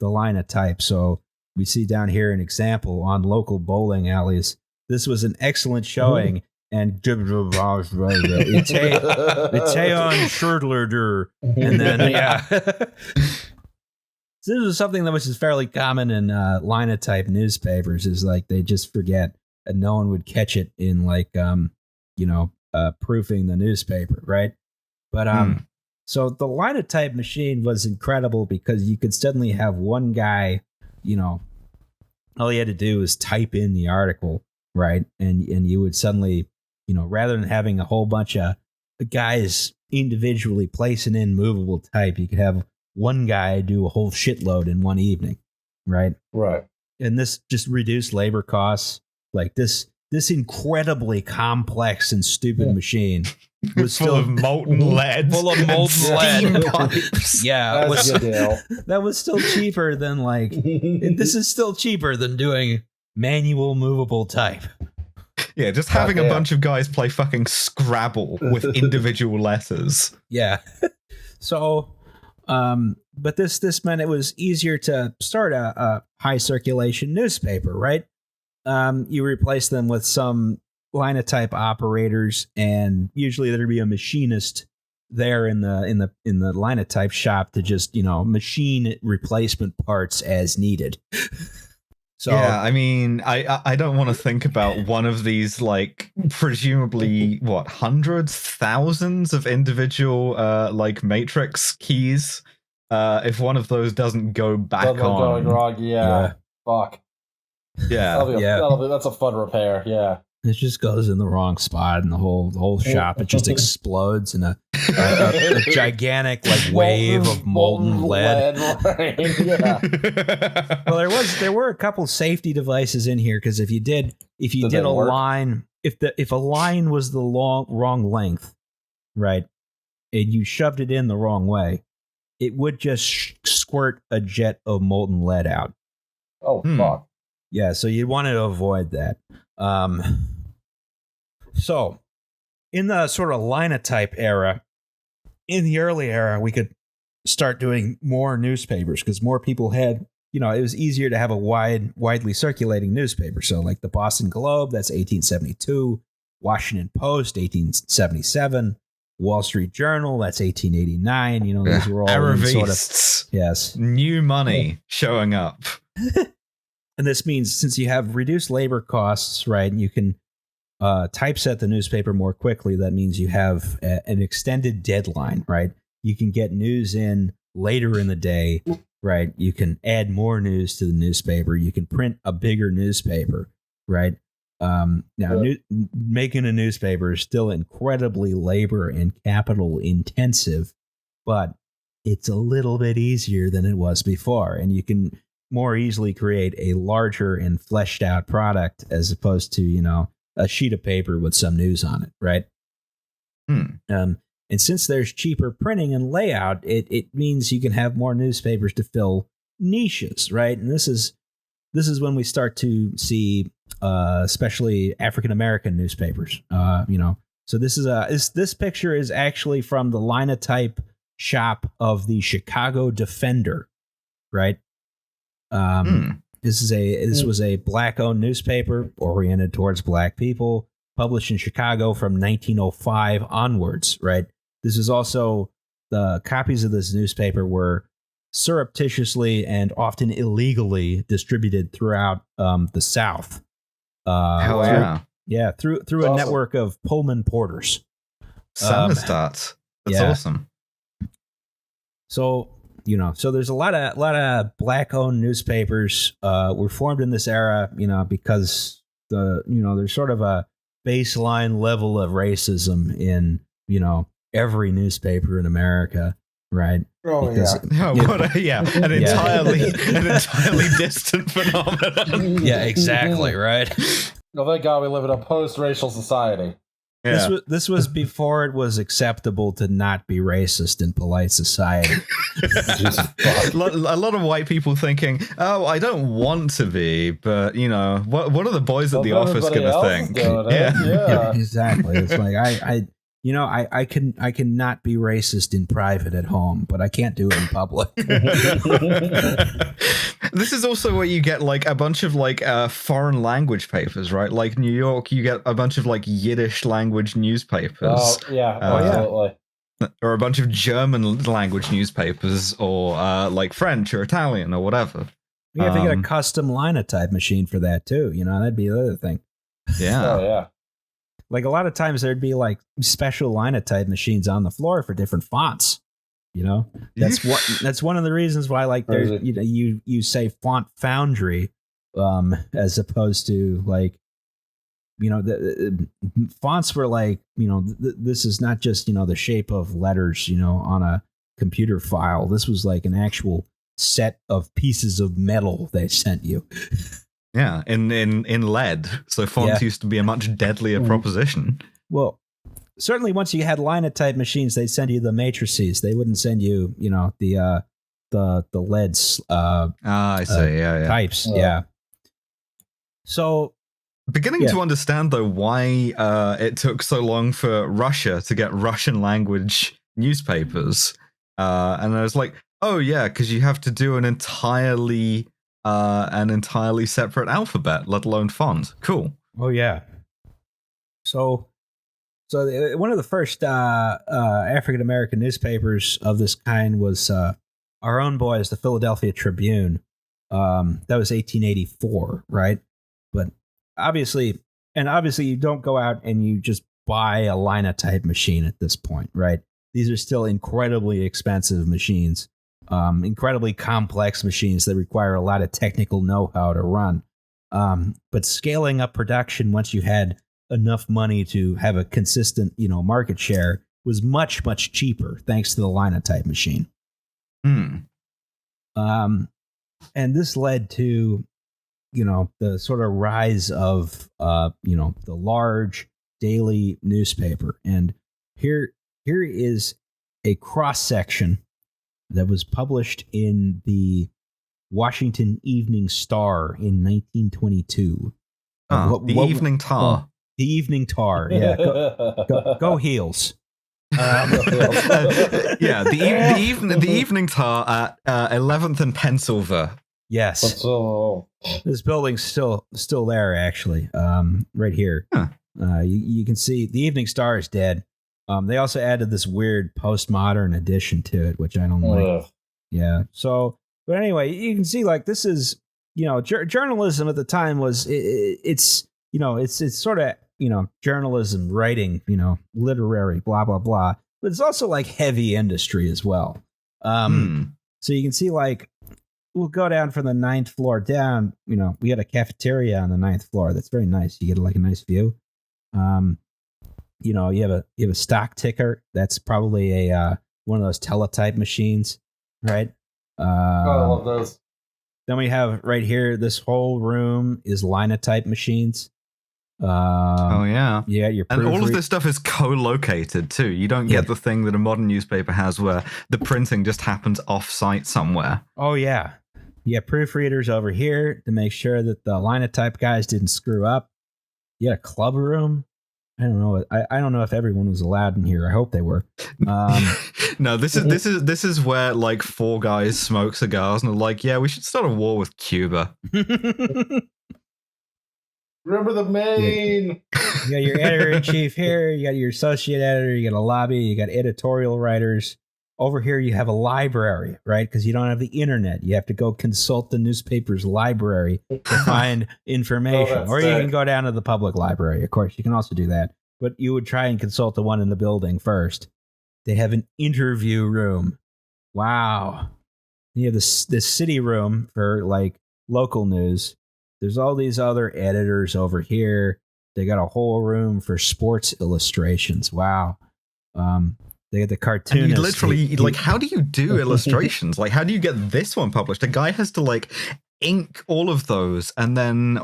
the Linotype. So we see down here an example on local bowling alleys. This was an excellent showing. And Iteon Schurdler, and then So this was something that was just fairly common in Linotype newspapers, is like they just forget, and no one would catch it in proofing the newspaper, right? But so the Linotype machine was incredible because you could suddenly have one guy, all he had to do was type in the article, right? And you would suddenly, rather than having a whole bunch of guys individually placing in movable type, you could have one guy do a whole shitload in one evening, right? Right. And this just reduced labor costs. Like this incredibly complex and stupid machine was full of molten lead. Full of molten lead. Pipes. Yeah. That's a good deal. That was still cheaper than this is still cheaper than doing manual movable type. Yeah, just having a bunch of guys play fucking Scrabble with individual letters. Yeah. So, but this meant it was easier to start a high circulation newspaper, right? You replace them with some Linotype operators, and usually there'd be a machinist there in the Linotype shop to just machine replacement parts as needed. So yeah, I mean, I don't want to think about one of these, like, presumably hundreds, thousands of individual matrix keys. If one of those doesn't go back on, going wrong, yeah. Fuck. Yeah, That's a fun repair. Yeah. It just goes in the wrong spot, and the whole shop it just explodes in a gigantic wave of molten lead. Yeah. Well, there were a couple safety devices in here, because if you did a line, if a line was the wrong length, right, and you shoved it in the wrong way, it would just squirt a jet of molten lead out. Oh fuck. Yeah, so you'd want to avoid that. So, in the sort of Linotype era, in the early era, we could start doing more newspapers because more people had, it was easier to have a widely circulating newspaper. So, like the Boston Globe, that's 1872, Washington Post, 1877, Wall Street Journal, that's 1889. These were all sort of, yes, new money showing up. And this means since you have reduced labor costs, right, and you can typeset the newspaper more quickly, that means you have an extended deadline, right? You can get news in later in the day, right? You can add more news to the newspaper. You can print a bigger newspaper, right? Making a newspaper is still incredibly labor and capital intensive, but it's a little bit easier than it was before, and you can more easily create a larger and fleshed out product as opposed to, a sheet of paper with some news on it, right? And since there's cheaper printing and layout, it means you can have more newspapers to fill niches, right? And this is when we start to see, especially African American newspapers. So this picture is actually from the Linotype shop of the Chicago Defender, right? This was a black-owned newspaper oriented towards black people, published in Chicago from 1905 onwards, right? This is also, the copies of this newspaper were surreptitiously and often illegally distributed throughout the South. Hell yeah. Yeah, through a network of Pullman porters. That's awesome. So So there's a lot of black-owned newspapers were formed in this era, because there's sort of a baseline level of racism in, every newspaper in America, right? Oh, An entirely distant phenomenon. Yeah, exactly, right? Well, thank God we live in a post-racial society. Yeah. This was before it was acceptable to not be racist in polite society. A lot of white people thinking, "Oh, I don't want to be," but what are the boys at the office going to think? Yeah, exactly. It's like I can not be racist in private at home, but I can't do it in public. This is also where you get like a bunch of like foreign language papers, right? Like New York, you get a bunch of like Yiddish language newspapers. Oh yeah, absolutely. Or a bunch of German language newspapers, or like French or Italian or whatever. You have to get a custom Linotype machine for that too. That'd be the other thing. Yeah. Oh yeah. Like a lot of times there'd be like special Linotype machines on the floor for different fonts. That's one of the reasons why like there you say font foundry as opposed to like the fonts were like this is not just the shape of letters on a computer file. This was like an actual set of pieces of metal they sent you. Yeah, in lead. So fonts used to be a much deadlier proposition. Well, certainly once you had Linotype machines, they'd send you the matrices. They wouldn't send you, the leads. I see. Types. Yeah. So, beginning to understand though why it took so long for Russia to get Russian language newspapers, and I was like, oh yeah, because you have to do an entirely separate alphabet, let alone font. Cool. Oh yeah. So one of the first African American newspapers of this kind was our own boys, the Philadelphia Tribune. That was 1884, right? But obviously you don't go out and you just buy a Linotype machine at this point, right? These are still incredibly expensive machines, incredibly complex machines that require a lot of technical know-how to run. But scaling up production once you had enough money to have a consistent, market share was much, much cheaper thanks to the Linotype machine. And this led to, the sort of rise of, the large daily newspaper. And here is a cross section that was published in the Washington Evening Star in 1922. Evening Tar. The Evening Tar, yeah. Go Heels. The Evening Tar at 11th and Pennsylvania. Yes. This building's still there, actually, right here. Huh. You can see the Evening Star is dead. They also added this weird postmodern addition to it, which I don't like. Yeah. So, but anyway, you can see like this is, journalism at the time was it's sort of, journalism, writing, literary, blah, blah, blah. But it's also like heavy industry as well. So you can see like, we'll go down from the 9th floor down, we had a cafeteria on the 9th floor. That's very nice. You get like a nice view. You have a stock ticker. That's probably a one of those teletype machines, right? I love those. Then we have right here, this whole room is Linotype machines. Yeah, your and all of this stuff is co-located too. You don't get the thing that a modern newspaper has, where the printing just happens off-site somewhere. Oh yeah, proofreaders over here to make sure that the Linotype guys didn't screw up. You had a club room. I don't know. I don't know if everyone was allowed in here. I hope they were. No, this is where like 4 guys smoke cigars and are like, yeah, we should start a war with Cuba. Remember the Maine. You got your editor-in-chief here. You got your associate editor. You got a lobby. You got editorial writers. Over here, you have a library, right? Because you don't have the internet. You have to go consult the newspaper's library to find information. Or you can go down to the public library. Of course, you can also do that. But you would try and consult the one in the building first. They have an interview room. Wow. You have this city room for like local news. There's all these other editors over here. They got a whole room for sports illustrations. Wow. They got the cartoonist. And you literally, like, how do you do illustrations? Like, how do you get this one published? A guy has to, like, ink all of those and then,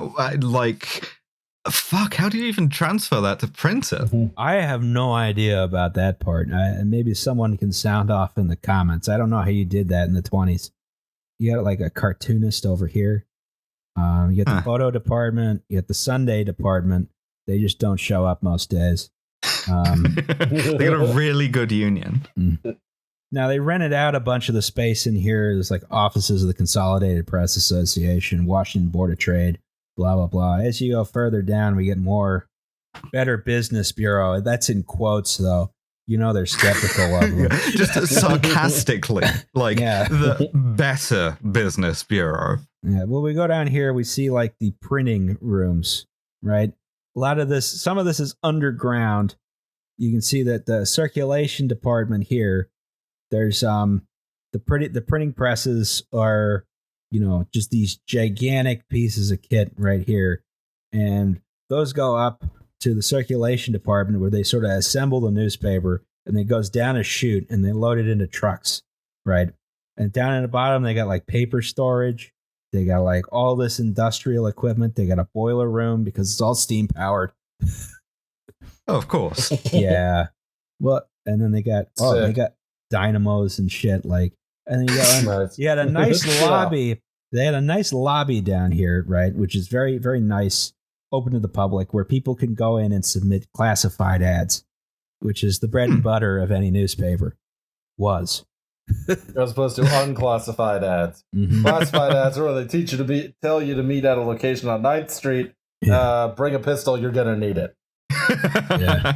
fuck, how do you even transfer that to print it? I have no idea about that part. Maybe someone can sound off in the comments. I don't know how you did that in the 20s. You got, like, a cartoonist over here. You got the photo department. You got the Sunday department. They just don't show up most days. They got a really good union. Now they rented out a bunch of the space in here. There's like offices of the Consolidated Press Association, Washington Board of Trade, blah blah blah. As you go further down, we get more Better Business Bureau. That's in quotes, though. You know they're skeptical of them. Just sarcastically, like the Better Business Bureau. Yeah. Well, we go down here. We see like the printing rooms, right? A lot of this, some of this is underground. You can see that the circulation department here, there's the printing presses are, you know, just these gigantic pieces of kit right here. And those go up to the circulation department where they sort of assemble the newspaper, and it goes down a chute and they load it into trucks, right? And down in the bottom, they got like paper storage. They got like all this industrial equipment. They got a boiler room because it's all steam powered. Oh, of course. Yeah. Well, and then they got they got dynamos and shit. Like, and then you had a nice lobby. They had a nice lobby down here, right? Which is very, very nice, open to the public, where people can go in and submit classified ads, which is the bread and butter of any newspaper. Was. As opposed to unclassified ads. Mm-hmm. Classified ads are where they tell you to meet at a location on 9th Street. Bring a pistol, you're gonna need it. Yeah.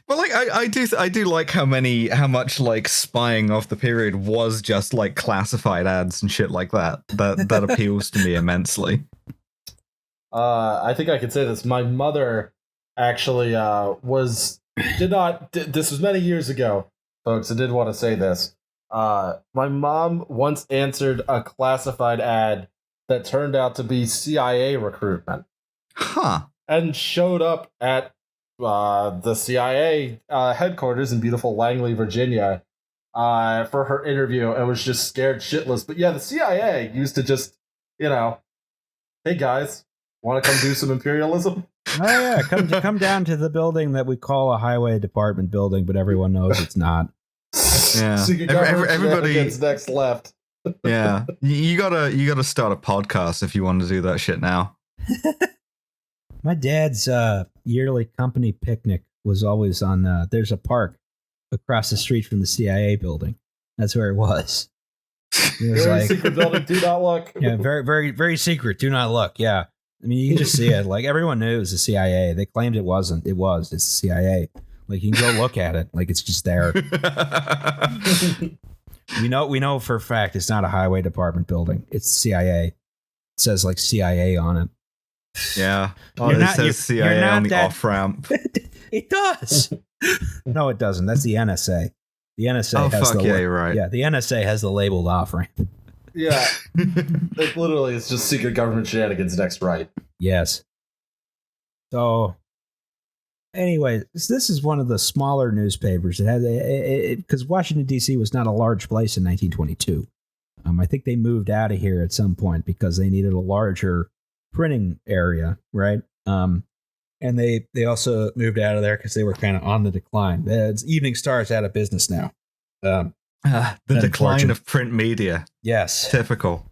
Well, like I do like how much like spying of the period was just like classified ads and shit like that. That appeals to me immensely. I think I could say this. My mother actually this was many years ago, folks. I did want to say this. My mom once answered a classified ad that turned out to be CIA recruitment. Huh. And showed up at the CIA headquarters in beautiful Langley, Virginia, for her interview, and was just scared shitless. But yeah, the CIA used to just, you know, hey guys, want to come do some imperialism? Oh yeah, come down to the building that we call a highway department building, but everyone knows it's not. Yeah, everybody next left. Yeah, you gotta start a podcast if you want to do that shit now. My dad's yearly company picnic was always on. There's a park across the street from the CIA building. That's where it was. It was very like, secret building. Do not look. Yeah, very, very, very secret. Do not look. Yeah, I mean, you can just see it. Like everyone knew it was the CIA. They claimed it wasn't. It was. It's the CIA. Like you can go look at it. Like it's just there. We know for a fact it's not a highway department building. It's the CIA. It says like CIA on it. Yeah. Oh, it says CIA on the off ramp. It does. No, it doesn't. That's the NSA. The NSA has right. Yeah, the NSA has the labeled off ramp. Yeah. It literally is just secret government shenanigans next right. Yes. So anyway, this is one of the smaller newspapers. It had because Washington D.C. was not a large place in 1922. I think they moved out of here at some point because they needed a larger printing area, right? And they also moved out of there because they were kind of on the decline. Evening Star's out of business now. The decline of print media. Yes, typical.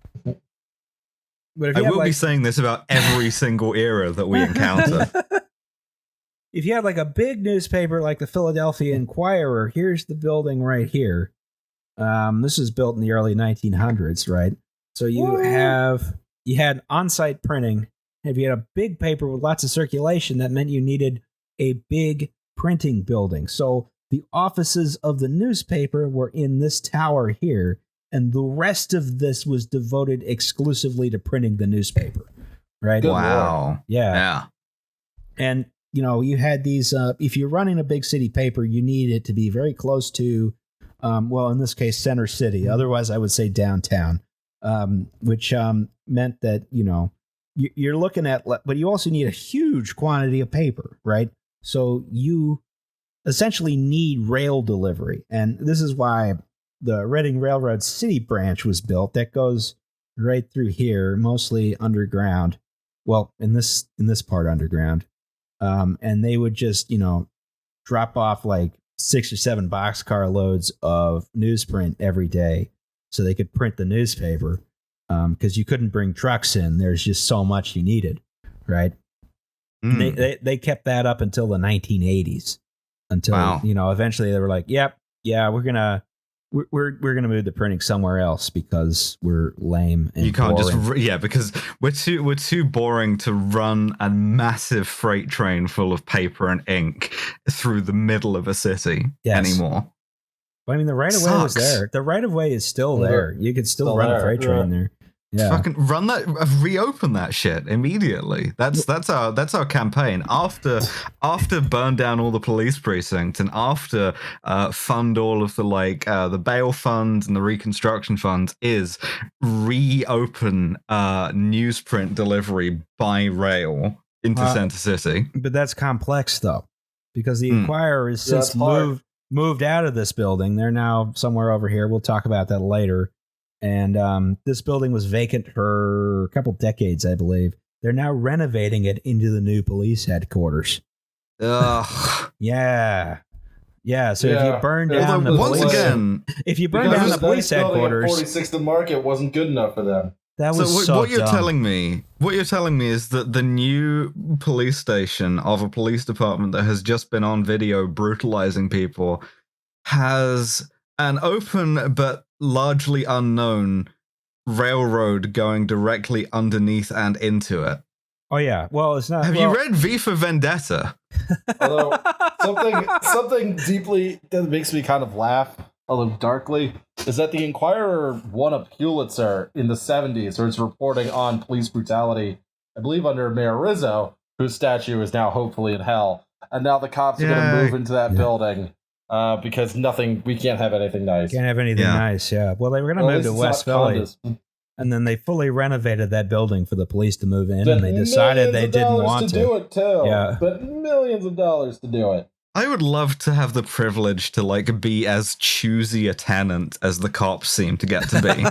But I will be saying this about every single era that we encounter. If you have like a big newspaper like the Philadelphia Inquirer, here's the building right here. This was built in the early 1900s, right? So you had on-site printing. If you had a big paper with lots of circulation, that meant you needed a big printing building. So the offices of the newspaper were in this tower here, and the rest of this was devoted exclusively to printing the newspaper, right? Wow. Yeah. And, you know, you had these, if you're running a big city paper, you need it to be very close to Well, in this case, Center City. Otherwise, I would say downtown, which meant that, you're looking at, but you also need a huge quantity of paper, right? So you essentially need rail delivery. And this is why the Reading Railroad City branch was built that goes right through here, mostly underground. Well, in this part underground. And they would just, drop off like 6 or 7 boxcar loads of newsprint every day so they could print the newspaper, because you couldn't bring trucks in. There's just so much you needed, right? They kept that up until the 1980s, until eventually they were like, yeah, we're gonna move the printing somewhere else because we're lame and you can't boring. because we're too boring to run a massive freight train full of paper and ink through the middle of a city anymore. But I mean, the right of way was there. The right of way is still there. You could still run a freight train there. Yeah. Fucking run that, reopen that shit immediately. That's our campaign. After burn down all the police precincts and after fund all of the bail funds and the reconstruction funds, is reopen newsprint delivery by rail into Center City. But that's complex though, because the Inquirer has since moved out of this building. They're now somewhere over here. We'll talk about that later. And this building was vacant for a couple decades, I believe. They're now renovating it into the new police headquarters. Ugh. Yeah. So if you burn down the police, if you burn down the police headquarters, 46th and Market wasn't good enough for them. That was what you're dumb. telling me is that the new police station of a police department that has just been on video brutalizing people has an open but largely unknown railroad going directly underneath and into it. Oh yeah. Well, it's not. Have you read V for Vendetta? Although something deeply that makes me kind of laugh, although darkly, is that the Inquirer won a Pulitzer in the 70s, or it's reporting on police brutality, I believe under Mayor Rizzo, whose statue is now hopefully in hell. And now the cops are going to move into that building. Because we can't have anything nice. Can't have anything nice, yeah. Well, they were going to move to West Philly, and then they fully renovated that building for the police to move in, and they decided they didn't want to do it too. Yeah, but millions of dollars to do it. I would love to have the privilege to be as choosy a tenant as the cops seem to get to be.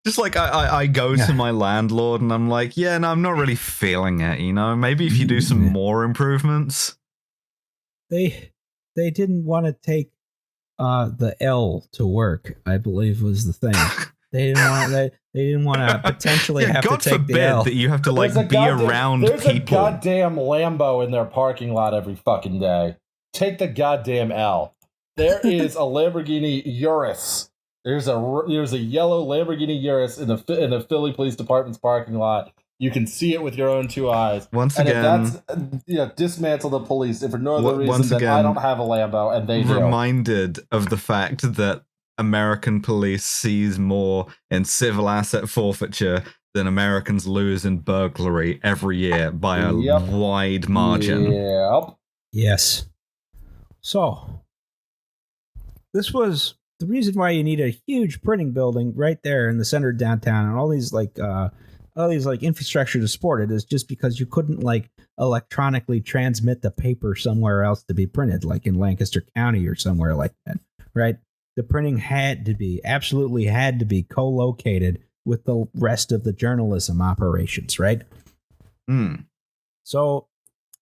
Just I go to my landlord and I'm like, no, I'm not really feeling it. Maybe if you do some more improvements. They didn't want to take the L to work, I believe was the thing. They didn't want to potentially have God to take forbid the L. that you have to be around there's people. There's a goddamn Lambo in their parking lot every fucking day. Take the goddamn L. There is a Lamborghini Urus. There's a yellow Lamborghini Urus in the Philly Police Department's parking lot. You can see it with your own 2 eyes. Once again, if that's, dismantle the police. If for no other reason than I don't have a Lambo and they do. Reminded of the fact that American police seize more in civil asset forfeiture than Americans lose in burglary every year by a wide margin. Yep. Yes. So, this was the reason why you need a huge printing building right there in the center of downtown, and all these infrastructure to support it is just because you couldn't electronically transmit the paper somewhere else to be printed, like in Lancaster County or somewhere like that, right? The printing absolutely had to be co-located with the rest of the journalism operations, right? So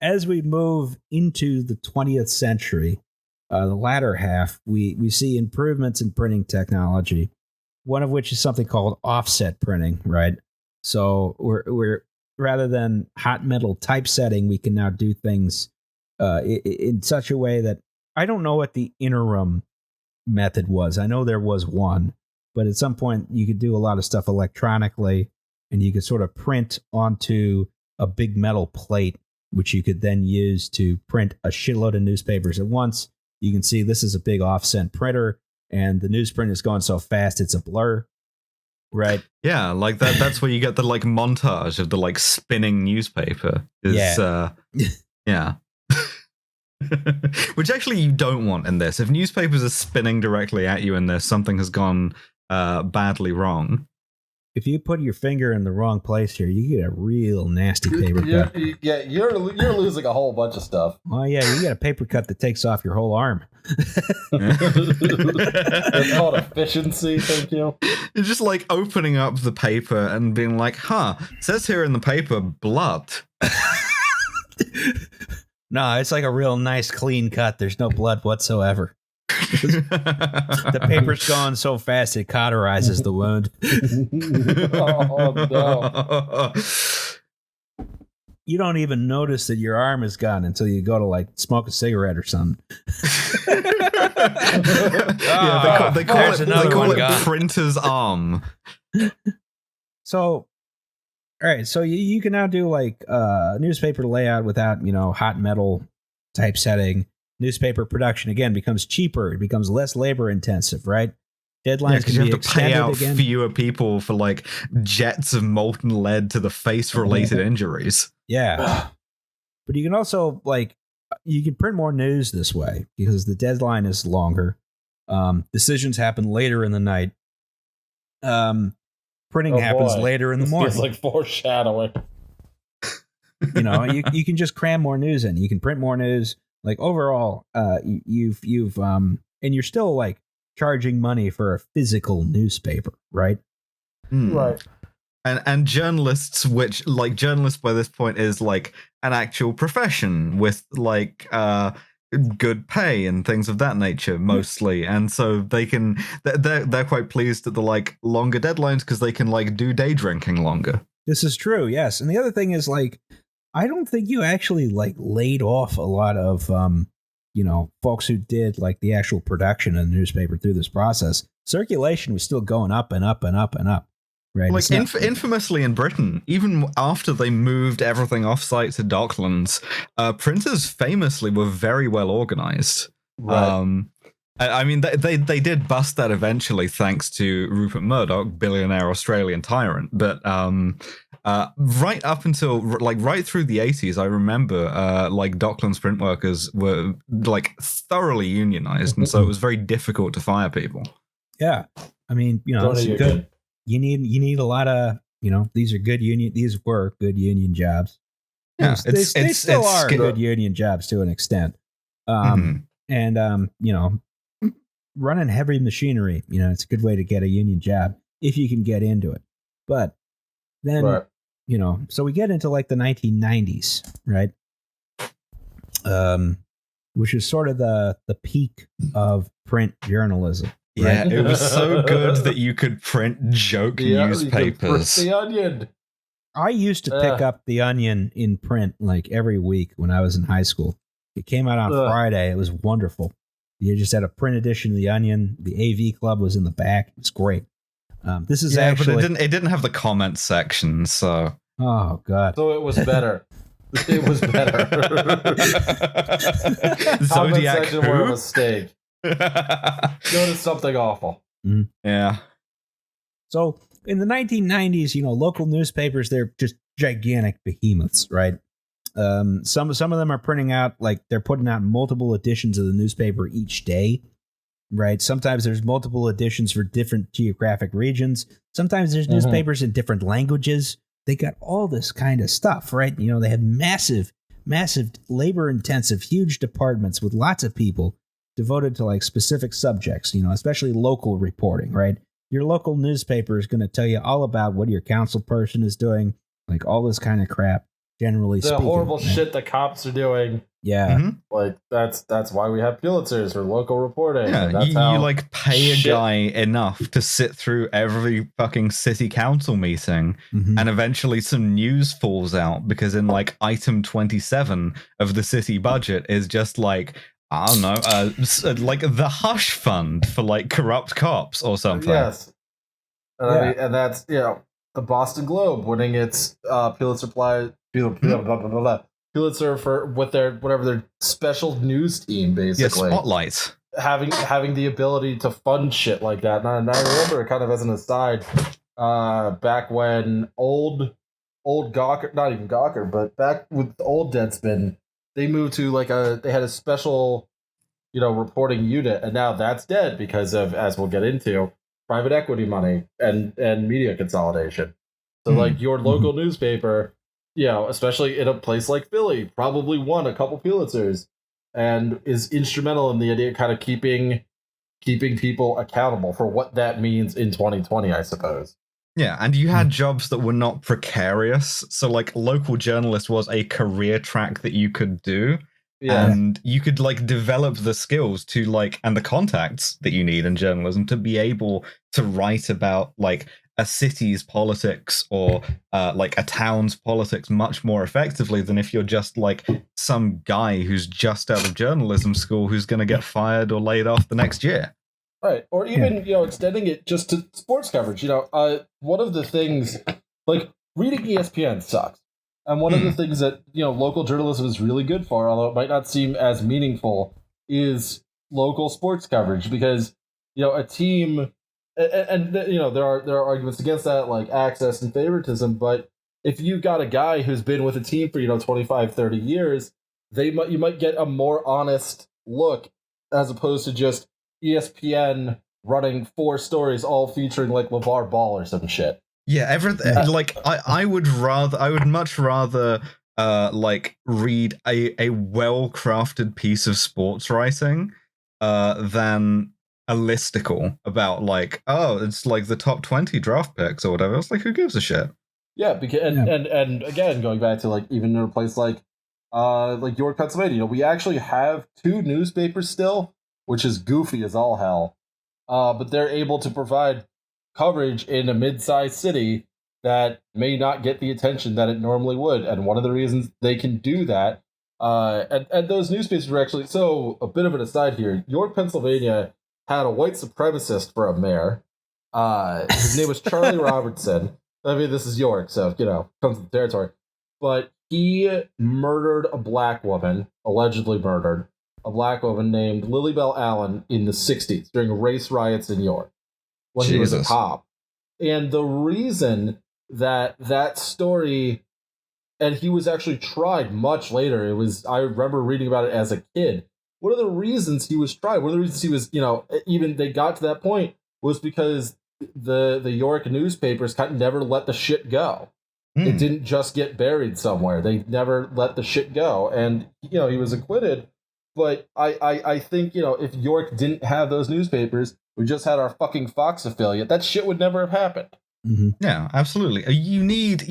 as we move into the 20th century, the latter half, we see improvements in printing technology, one of which is something called offset printing, right? So we're rather than hot metal typesetting, we can now do things in such a way that I don't know what the interim method was. I know there was one, but at some point you could do a lot of stuff electronically, and you could sort of print onto a big metal plate, which you could then use to print a shitload of newspapers at once. You can see this is a big offset printer, and the newsprint is going so fast it's a blur. Right. Yeah, that's where you get the montage of the spinning newspaper. Yeah. Which actually you don't want in this. If newspapers are spinning directly at you in this, something has gone badly wrong. If you put your finger in the wrong place here, you get a real nasty paper cut. You're losing a whole bunch of stuff. Oh yeah, you get a paper cut that takes off your whole arm. It's called efficiency. Thank you. It's just like opening up the paper and being like, "Huh, it says here in the paper blood." No, it's like a real nice clean cut. There's no blood whatsoever. The paper's gone so fast it cauterizes the wound. Oh no! You don't even notice that your arm is gone until you go to like smoke a cigarette or something. Yeah, they call it gone. printer's arm. So, all right, so you can now do like newspaper layout without, hot metal typesetting. Newspaper production again becomes cheaper. It becomes less labor intensive, right? Deadlines because can you be have to pay out again. fewer people for like jets of molten lead to the face related injuries. Yeah. But you can also you can print more news this way because the deadline is longer. Decisions happen later in the night. Printing happens later in the morning. It's like foreshadowing. You can just cram more news in. You can print more news. Like overall, you've and you're still like charging money for a physical newspaper, right? Right. And journalists, which like journalists by this point is like an actual profession with like good pay and things of that nature mostly, and so they're quite pleased at the like longer deadlines because they can like do day drinking longer. This is true, yes. And the other thing is like I don't think you actually like laid off a lot of folks who did like the actual production of the newspaper through this process. Circulation was still going up and up and up and up. Right. Like infamously in Britain, even after they moved everything off-site to Docklands, printers famously were very well organized. Right. I mean, they did bust that eventually, thanks to Rupert Murdoch, billionaire Australian tyrant. But right up until like right through the 80s, I remember like Docklands print workers were like thoroughly unionized, and so it was very difficult to fire people. Yeah, I mean, it's good. You need a lot of, these were good union jobs. Yeah, they still are good union jobs to an extent. And running heavy machinery, it's a good way to get a union job if you can get into it. But then, so we get into like the 1990s, right? Which is sort of the peak of print journalism. Right? Yeah, it was so good that you could print joke newspapers. The Onion. I used to pick up the Onion in print like every week when I was in high school. It came out on Friday. It was wonderful. You just had a print edition of the Onion. The AV Club was in the back. It's great. This is actually, but it didn't have the comment section, so. Oh God. So it was better. It was better. Zodiac section were a mistake. Go to something awful. Yeah. So in the 1990s, local newspapers, they're just gigantic behemoths, right? Some of them are printing out, like they're putting out multiple editions of the newspaper each day, right? Sometimes there's multiple editions for different geographic regions. Sometimes there's newspapers in different languages. They got all this kind of stuff, right? They have massive labor-intensive, huge departments with lots of people devoted to like specific subjects, especially local reporting, right? Your local newspaper is going to tell you all about what your council person is doing, like all this kind of crap, generally speaking. The horrible shit the cops are doing. Yeah. Like that's why we have Pulitzers for local reporting. Yeah, that's you like pay a guy enough to sit through every fucking city council meeting, and eventually some news falls out because in like item 27 of the city budget is just like, I don't know, like the hush fund for like corrupt cops or something. Yes. And that's, the Boston Globe winning its Pulitzer for with their special news team, basically. Yeah, spotlight. Having the ability to fund shit like that. And I remember, kind of as an aside, back when old Gawker, not even Gawker, but back with old Deadspin they moved to they had a special, reporting unit, and now that's dead because of, as we'll get into, private equity money and media consolidation. So like your local newspaper, especially in a place like Philly, probably won a couple Pulitzers and is instrumental in the idea of kind of keeping people accountable for what that means in 2020, I suppose. Yeah, and you had jobs that were not precarious. So like local journalist was a career track that you could do. Yeah. And you could like develop the skills to like, and the contacts that you need in journalism to be able to write about like a city's politics or like a town's politics much more effectively than if you're just like some guy who's just out of journalism school who's going to get fired or laid off the next year. Right. Or even, extending it just to sports coverage. One of the things, like, reading ESPN sucks. And one of the things that, local journalism is really good for, although it might not seem as meaningful, is local sports coverage. Because, a team, and there are arguments against that, like access and favoritism. But if you got a guy who's been with a team for, 25, 30 years, you might get a more honest look as opposed to just ESPN running 4 stories all featuring like LeVar Ball or some shit. Yeah, everything. Like I would much rather like read a well-crafted piece of sports writing than a listicle about like, oh, it's like the top 20 draft picks or whatever. It's like, who gives a shit? Yeah, because and again, going back to like even in a place like York, Pennsylvania, we actually have 2 newspapers still, which is goofy as all hell. But they're able to provide coverage in a mid-sized city that may not get the attention that it normally would. And one of the reasons they can do that, and those newspapers were actually, so a bit of an aside here, York, Pennsylvania had a white supremacist for a mayor. His name was Charlie Robertson. I mean, this is York, so, comes with the territory. But he murdered a black woman, allegedly murdered a black woman named Lily Bell Allen in the 60s during race riots in York when he was a cop. And the reason that story, and he was actually tried much later. I remember reading about it as a kid. One of the reasons he was tried, one of the reasons he was, even they got to that point was because the York newspapers kind of never let the shit go. It didn't just get buried somewhere. They never let the shit go. And, he was acquitted. But I think, if York didn't have those newspapers, we just had our fucking Fox affiliate, that shit would never have happened. Yeah, absolutely. You need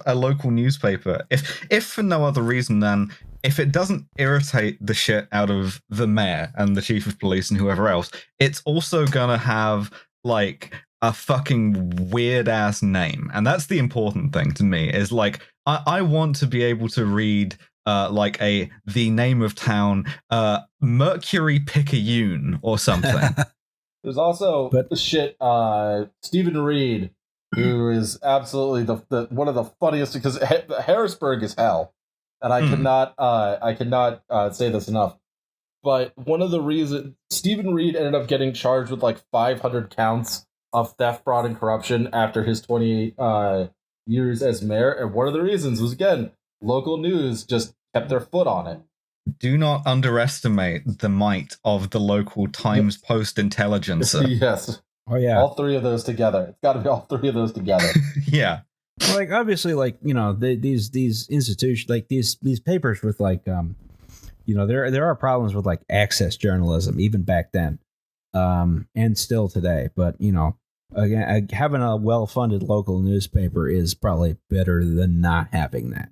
a local newspaper, if for no other reason than if it doesn't irritate the shit out of the mayor and the chief of police and whoever else, it's also gonna have like a fucking weird ass name. And that's the important thing to me, is like I want to be able to read like the name of town, Mercury Picayune or something. There's also Stephen Reed, who is absolutely the one of the funniest, because Harrisburg is hell, and I cannot say this enough. But one of the reasons Stephen Reed ended up getting charged with like 500 counts of theft, fraud, and corruption after his 28 years as mayor, and one of the reasons was, again, local news just kept their foot on it. Do not underestimate the might of the local Times Post intelligencer. Yes. Oh yeah. All 3 of those together. It's got to be all 3 of those together. Yeah. Like obviously, like these institutions, like these papers with like there are problems with like access journalism even back then, and still today. But again, having a well-funded local newspaper is probably better than not having that.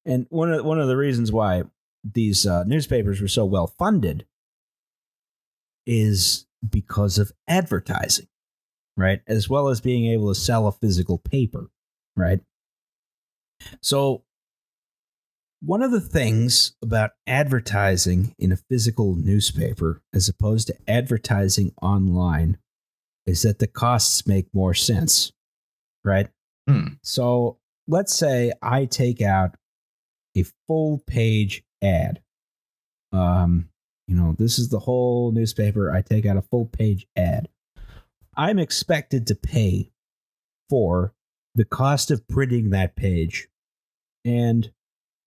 And one of the reasons why these newspapers were so well funded is because of advertising, right? As well as being able to sell a physical paper, right? So one of the things about advertising in a physical newspaper as opposed to advertising online is that the costs make more sense, right? So let's say I take out a full page ad. This is the whole newspaper. I take out a full page ad. I'm expected to pay for the cost of printing that page and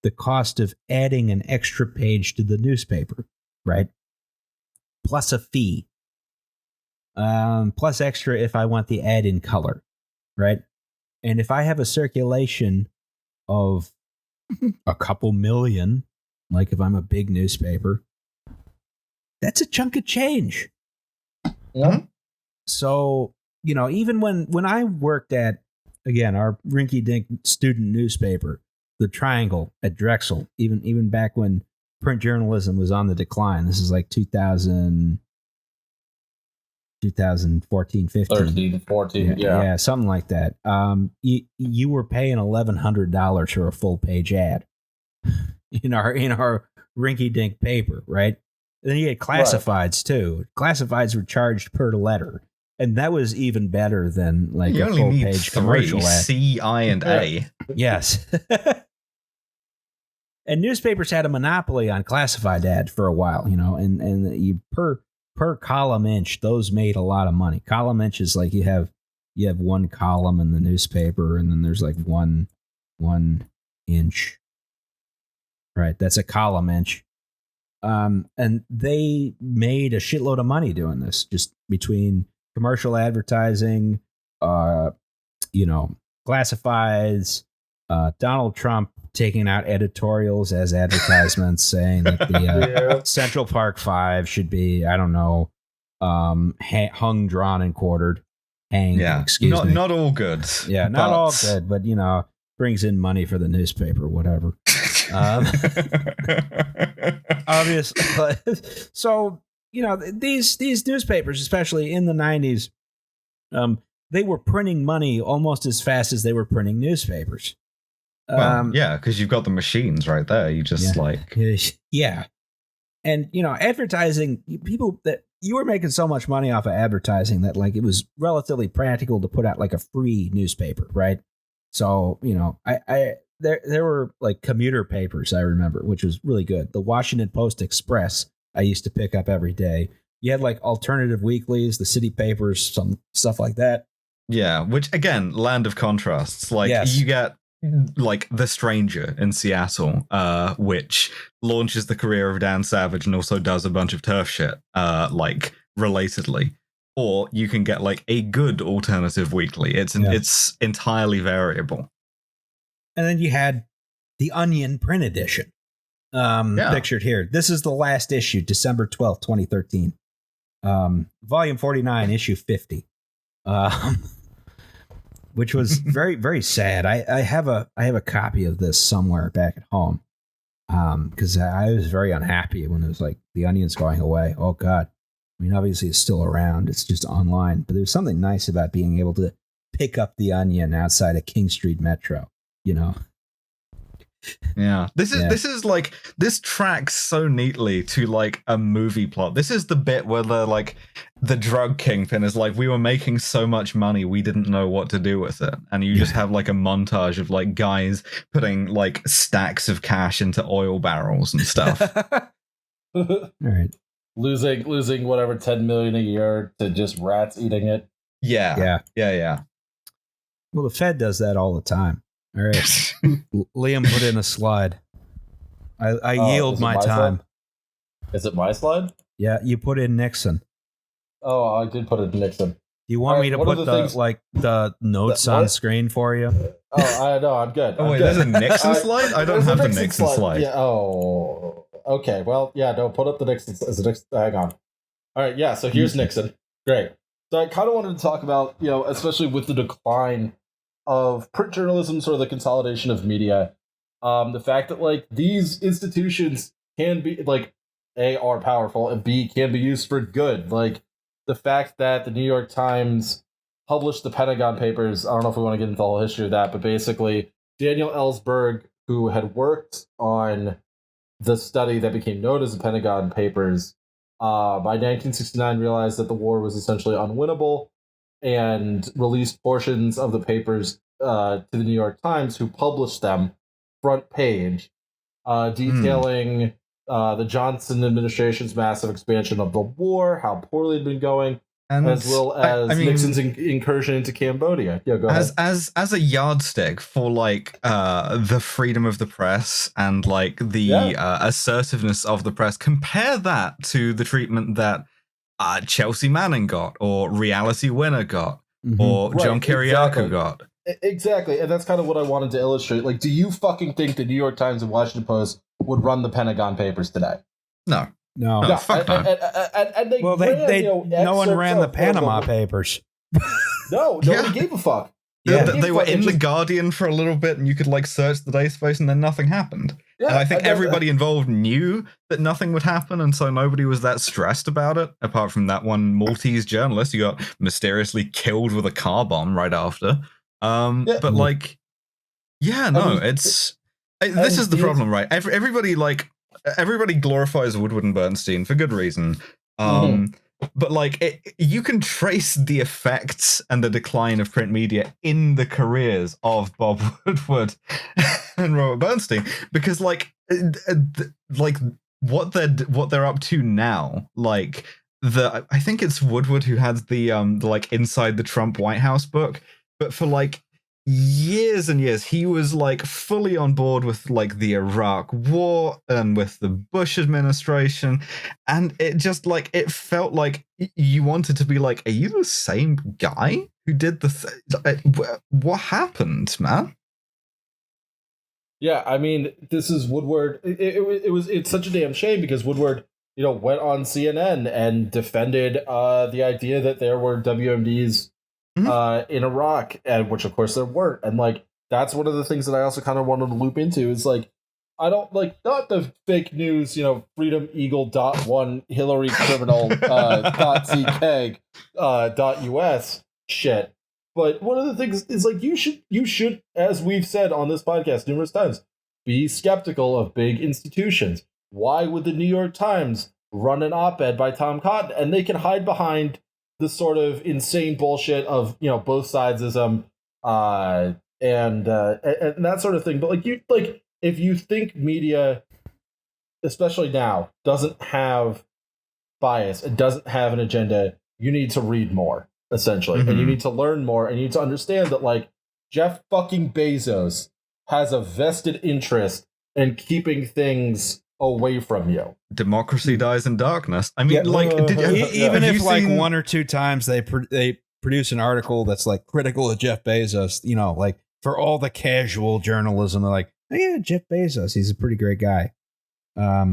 the cost of adding an extra page to the newspaper, right? Plus a fee. Plus extra if I want the ad in color, right? And if I have a circulation of a couple million, like if I'm a big newspaper, that's a chunk of change. Yeah. So, even when I worked at, again, our rinky-dink student newspaper, The Triangle at Drexel, even back when print journalism was on the decline, this is like 2014, 15. 13, 14, Yeah, something like that. You were paying $1,100 for a full page ad in our rinky-dink paper, right? And then you had classifieds too. Classifieds were charged per letter, and that was even better than like You a only full need page 3, commercial ad. C, I, and A. Yes. And newspapers had a monopoly on classified ad for a while, and you per column inch, those made a lot of money. Column inch is like you have one column in the newspaper, and then there's like one inch. Right, that's a column inch. And they made a shitload of money doing this, just between commercial advertising, classifieds, Donald Trump taking out editorials as advertisements, saying that the Central Park 5 should be, I don't know, hung, drawn, and quartered. Hanged, excuse me. Not all good. Yeah, not all good, but, brings in money for the newspaper, whatever. Obviously. So, these newspapers, especially in the 90s, they were printing money almost as fast as they were printing newspapers. Because you've got the machines right there. You just yeah. And, advertising, people that you were making so much money off of advertising that like it was relatively practical to put out like a free newspaper, right? So, there were like commuter papers, I remember, which was really good. The Washington Post Express, I used to pick up every day. You had like alternative weeklies, the city papers, some stuff like that. Yeah, which again, land of contrasts. Like you get like The Stranger in Seattle, which launches the career of Dan Savage and also does a bunch of turf shit, like relatedly. Or you can get like a good alternative weekly. It's entirely variable. And then you had the Onion print edition, pictured here. This is the last issue, December 12th, 2013. Volume 49, issue 50. Which was very, very sad. I have a copy of this somewhere back at home. Because I was very unhappy when it was like the Onion's going away. Oh God. I mean, obviously it's still around. It's just online. But there's something nice about being able to pick up the Onion outside of King Street Metro. Yeah, this is like, this tracks so neatly to like a movie plot. This is the bit where the drug kingpin is like, we were making so much money we didn't know what to do with it, and you just have like a montage of like guys putting like stacks of cash into oil barrels and stuff. All right, losing whatever 10 million a year to just rats eating it. Yeah. Well, the Fed does that all the time. All right. Liam put in a slide. I yield my time. Slide? Is it my slide? Yeah, you put in Nixon. Oh, I did put in Nixon. Do you want me to put the notes on screen for you? Oh, I know. I'm good. Oh, wait, there's a Nixon slide? I don't have the Nixon slide. Yeah. Oh, okay. Well, yeah, no, put up the Nixon. Hang on. All right, yeah, so here's Nixon. Great. So I kind of wanted to talk about, especially with the decline of print journalism, sort of the consolidation of media, the fact that like these institutions can be like A, are powerful, and B, can be used for good. Like the fact that the New York Times published the Pentagon Papers. I don't know if we want to get into the whole history of that, but basically Daniel Ellsberg, who had worked on the study that became known as the Pentagon Papers, by 1969 realized that the war was essentially unwinnable, and released portions of the papers to the New York Times, who published them front page, detailing the Johnson administration's massive expansion of the war, how poorly it had been going, And as well as I mean, Nixon's incursion into Cambodia. Yeah, go ahead. As a yardstick for like the freedom of the press and like the assertiveness of the press, compare that to the treatment that Chelsea Manning got, or Reality Winner got, or John Kiriakou got. Exactly, and that's kind of what I wanted to illustrate. Like, do you fucking think the New York Times and Washington Post would run the Pentagon Papers today? No. No. Fuck no. And they Well, no one ran the Panama Papers. No, nobody gave a fuck. Yeah. They were in The Guardian for a little bit, and you could like search the database, and then nothing happened. Yeah, and I think everybody involved knew that nothing would happen, and so nobody was that stressed about it, apart from that one Maltese journalist who got mysteriously killed with a car bomb right after. But like, this is the problem, right? Everybody glorifies Woodward and Bernstein for good reason. But like, you can trace the effects and the decline of print media in the careers of Bob Woodward and Robert Bernstein, because like what they're up to now, like I think it's Woodward who had the like Inside the Trump White House book, but for like years and years he was like fully on board with like the Iraq War and with the Bush administration, and it just like it felt like you wanted to be like, are you the same guy who did what happened, man? Yeah, I mean, this is Woodward. It's such a damn shame, because Woodward, went on CNN and defended the idea that there were WMDs in Iraq, and which of course there weren't. And like, that's one of the things that I also kind of wanted to loop into, is like, I don't like, not the fake news, freedomeagle.1 Hillary criminal .ck .us shit. But one of the things is like, you should, as we've said on this podcast numerous times, be skeptical of big institutions. Why would the New York Times run an op-ed by Tom Cotton, and they can hide behind the sort of insane bullshit of both sidesism and that sort of thing? But like, if you think media, especially now, doesn't have bias, it doesn't have an agenda, you need to read more, essentially. And you need to learn more, and you need to understand that like Jeff fucking Bezos has a vested interest in keeping things away from you. Democracy dies in darkness. I mean, even if like one or two times they produce an article that's like critical of Jeff Bezos, like for all the casual journalism, they're like, oh, yeah, Jeff Bezos, he's a pretty great guy. I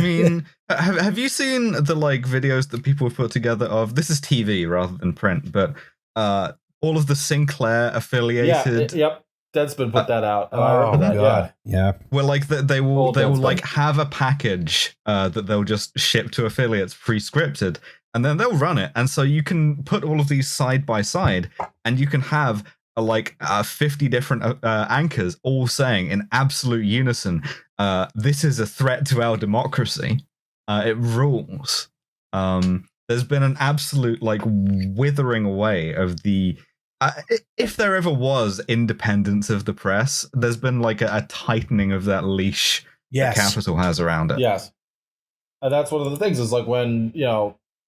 mean, have you seen the like videos that people have put together of, this is TV rather than print, but all of the Sinclair affiliated? Yep. Deadspin put that out. I remember that. God. Yeah. Well, like they will like have a package that they'll just ship to affiliates pre-scripted, and then they'll run it. And so you can put all of these side by side, and you can have 50 different anchors all saying in absolute unison, this is a threat to our democracy. It rules. There's been an absolute like withering away of the if there ever was independence of the press, there's been like a tightening of that leash that Capital has around it. Yes. And that's one of the things, is like when,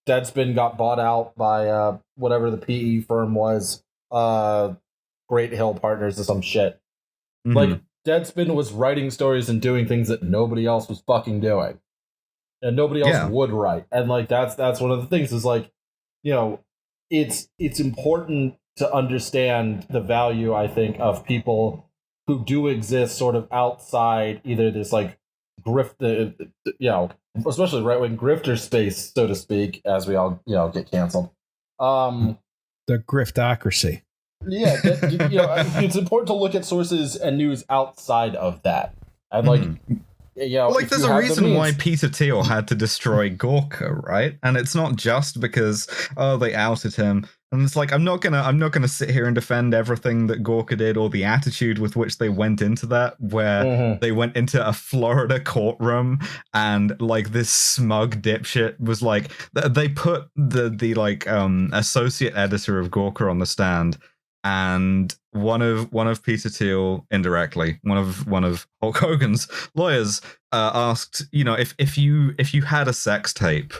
Deadspin got bought out by whatever the PE firm was, Great Hill Partners or some shit. Like, Deadspin was writing stories and doing things that nobody else was fucking doing. And nobody else would write. And like, that's one of the things, is like, it's important to understand the value, I think, of people who do exist sort of outside either this like grift, especially right-wing grifter space, so to speak, as we all, get canceled. The griftocracy. Yeah, it's important to look at sources and news outside of that. And like, like there's a reason why Peter Thiel had to destroy Gorka, right? And it's not just because they outed him. And it's like, I'm not gonna sit here and defend everything that Gorka did, or the attitude with which they went into that, where they went into a Florida courtroom and like this smug dipshit was like, they put the like associate editor of Gorka on the stand, and one of Peter Thiel, indirectly, one of Hulk Hogan's lawyers asked, if you had a sex tape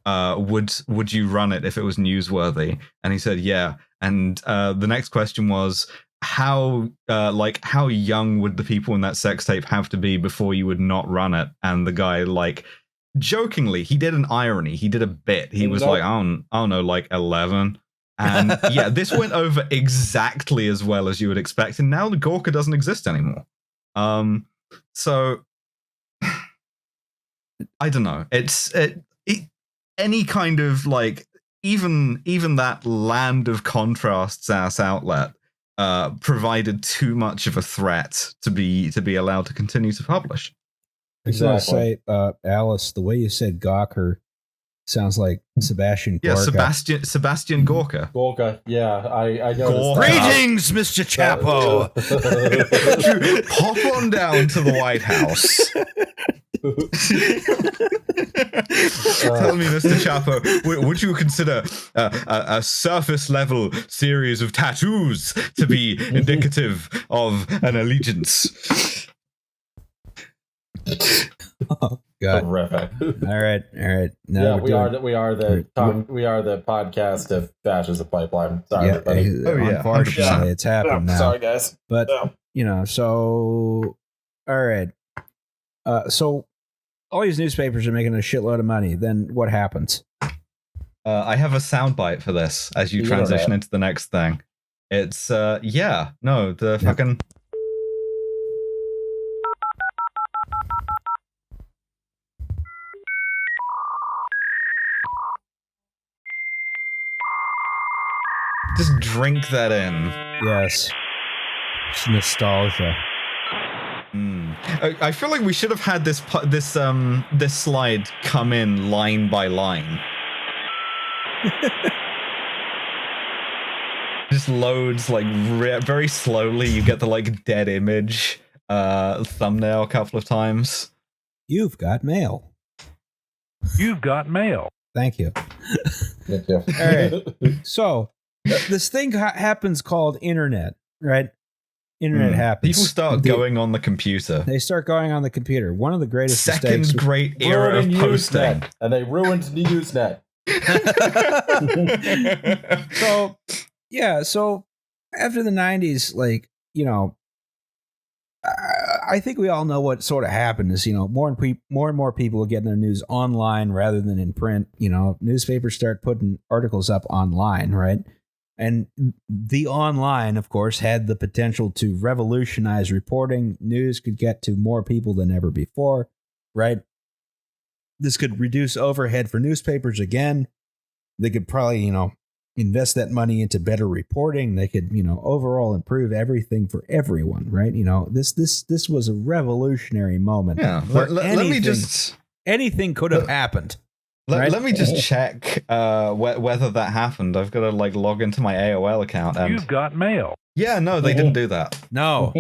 would you run it if it was newsworthy? And he said, yeah. And the next question was, how young would the people in that sex tape have to be before you would not run it? And the guy, like, jokingly, he did an irony. He did a bit. He was like, I don't know, like 11. And yeah, this went over exactly as well as you would expect. And now the Gawker doesn't exist anymore. So I don't know. It's any kind of like even that land of contrasts ass outlet provided too much of a threat to be allowed to continue to publish. Exactly. Say, Alice, the way you said Gawker sounds like Sebastian Gorka. Yeah, Sebastian Gorka. Gorka, yeah, I know. Greetings, Mr. Chapo. Pop on down to the White House. Tell me, Mr. Chapo, would you consider a surface level series of tattoos to be indicative of an allegiance? Oh God! Terrific. All right. Now Yeah, we are the podcast of Bash as a Pipeline. Sorry, everybody. Unfortunately, it's happened now. Sorry, guys. But so all right. So all these newspapers are making a shitload of money. Then what happens? I have a soundbite for this as you transition into the next thing. It's fucking. Just drink that in. Yes. It's nostalgia. I feel like we should have had this slide come in line by line. Just loads like very slowly. You get the like dead image thumbnail a couple of times. You've got mail. You've got mail. Thank you. Thank you. All right. So this thing happens called internet, right? Internet happens. People start going on the computer. They start going on the computer. One of the greatest Second mistakes. great era of posting. Usenet, and they ruined the Usenet. So after the 90s, like, you know, I think we all know what sort of happened is, you know, more and more people are getting their news online rather than in print. You know, newspapers start putting articles up online, right? And the online, of course, had the potential to revolutionize reporting. News could get to more people than ever before, right? This could reduce overhead for newspapers again. They could probably, you know, invest that money into better reporting. They could, you know, overall improve everything for everyone, right? You know, this was a revolutionary moment. Yeah, let me just... Anything could have happened. Let me just check whether that happened. I've got to like log into my AOL account. And... You've got mail. Yeah, no, they didn't do that. No.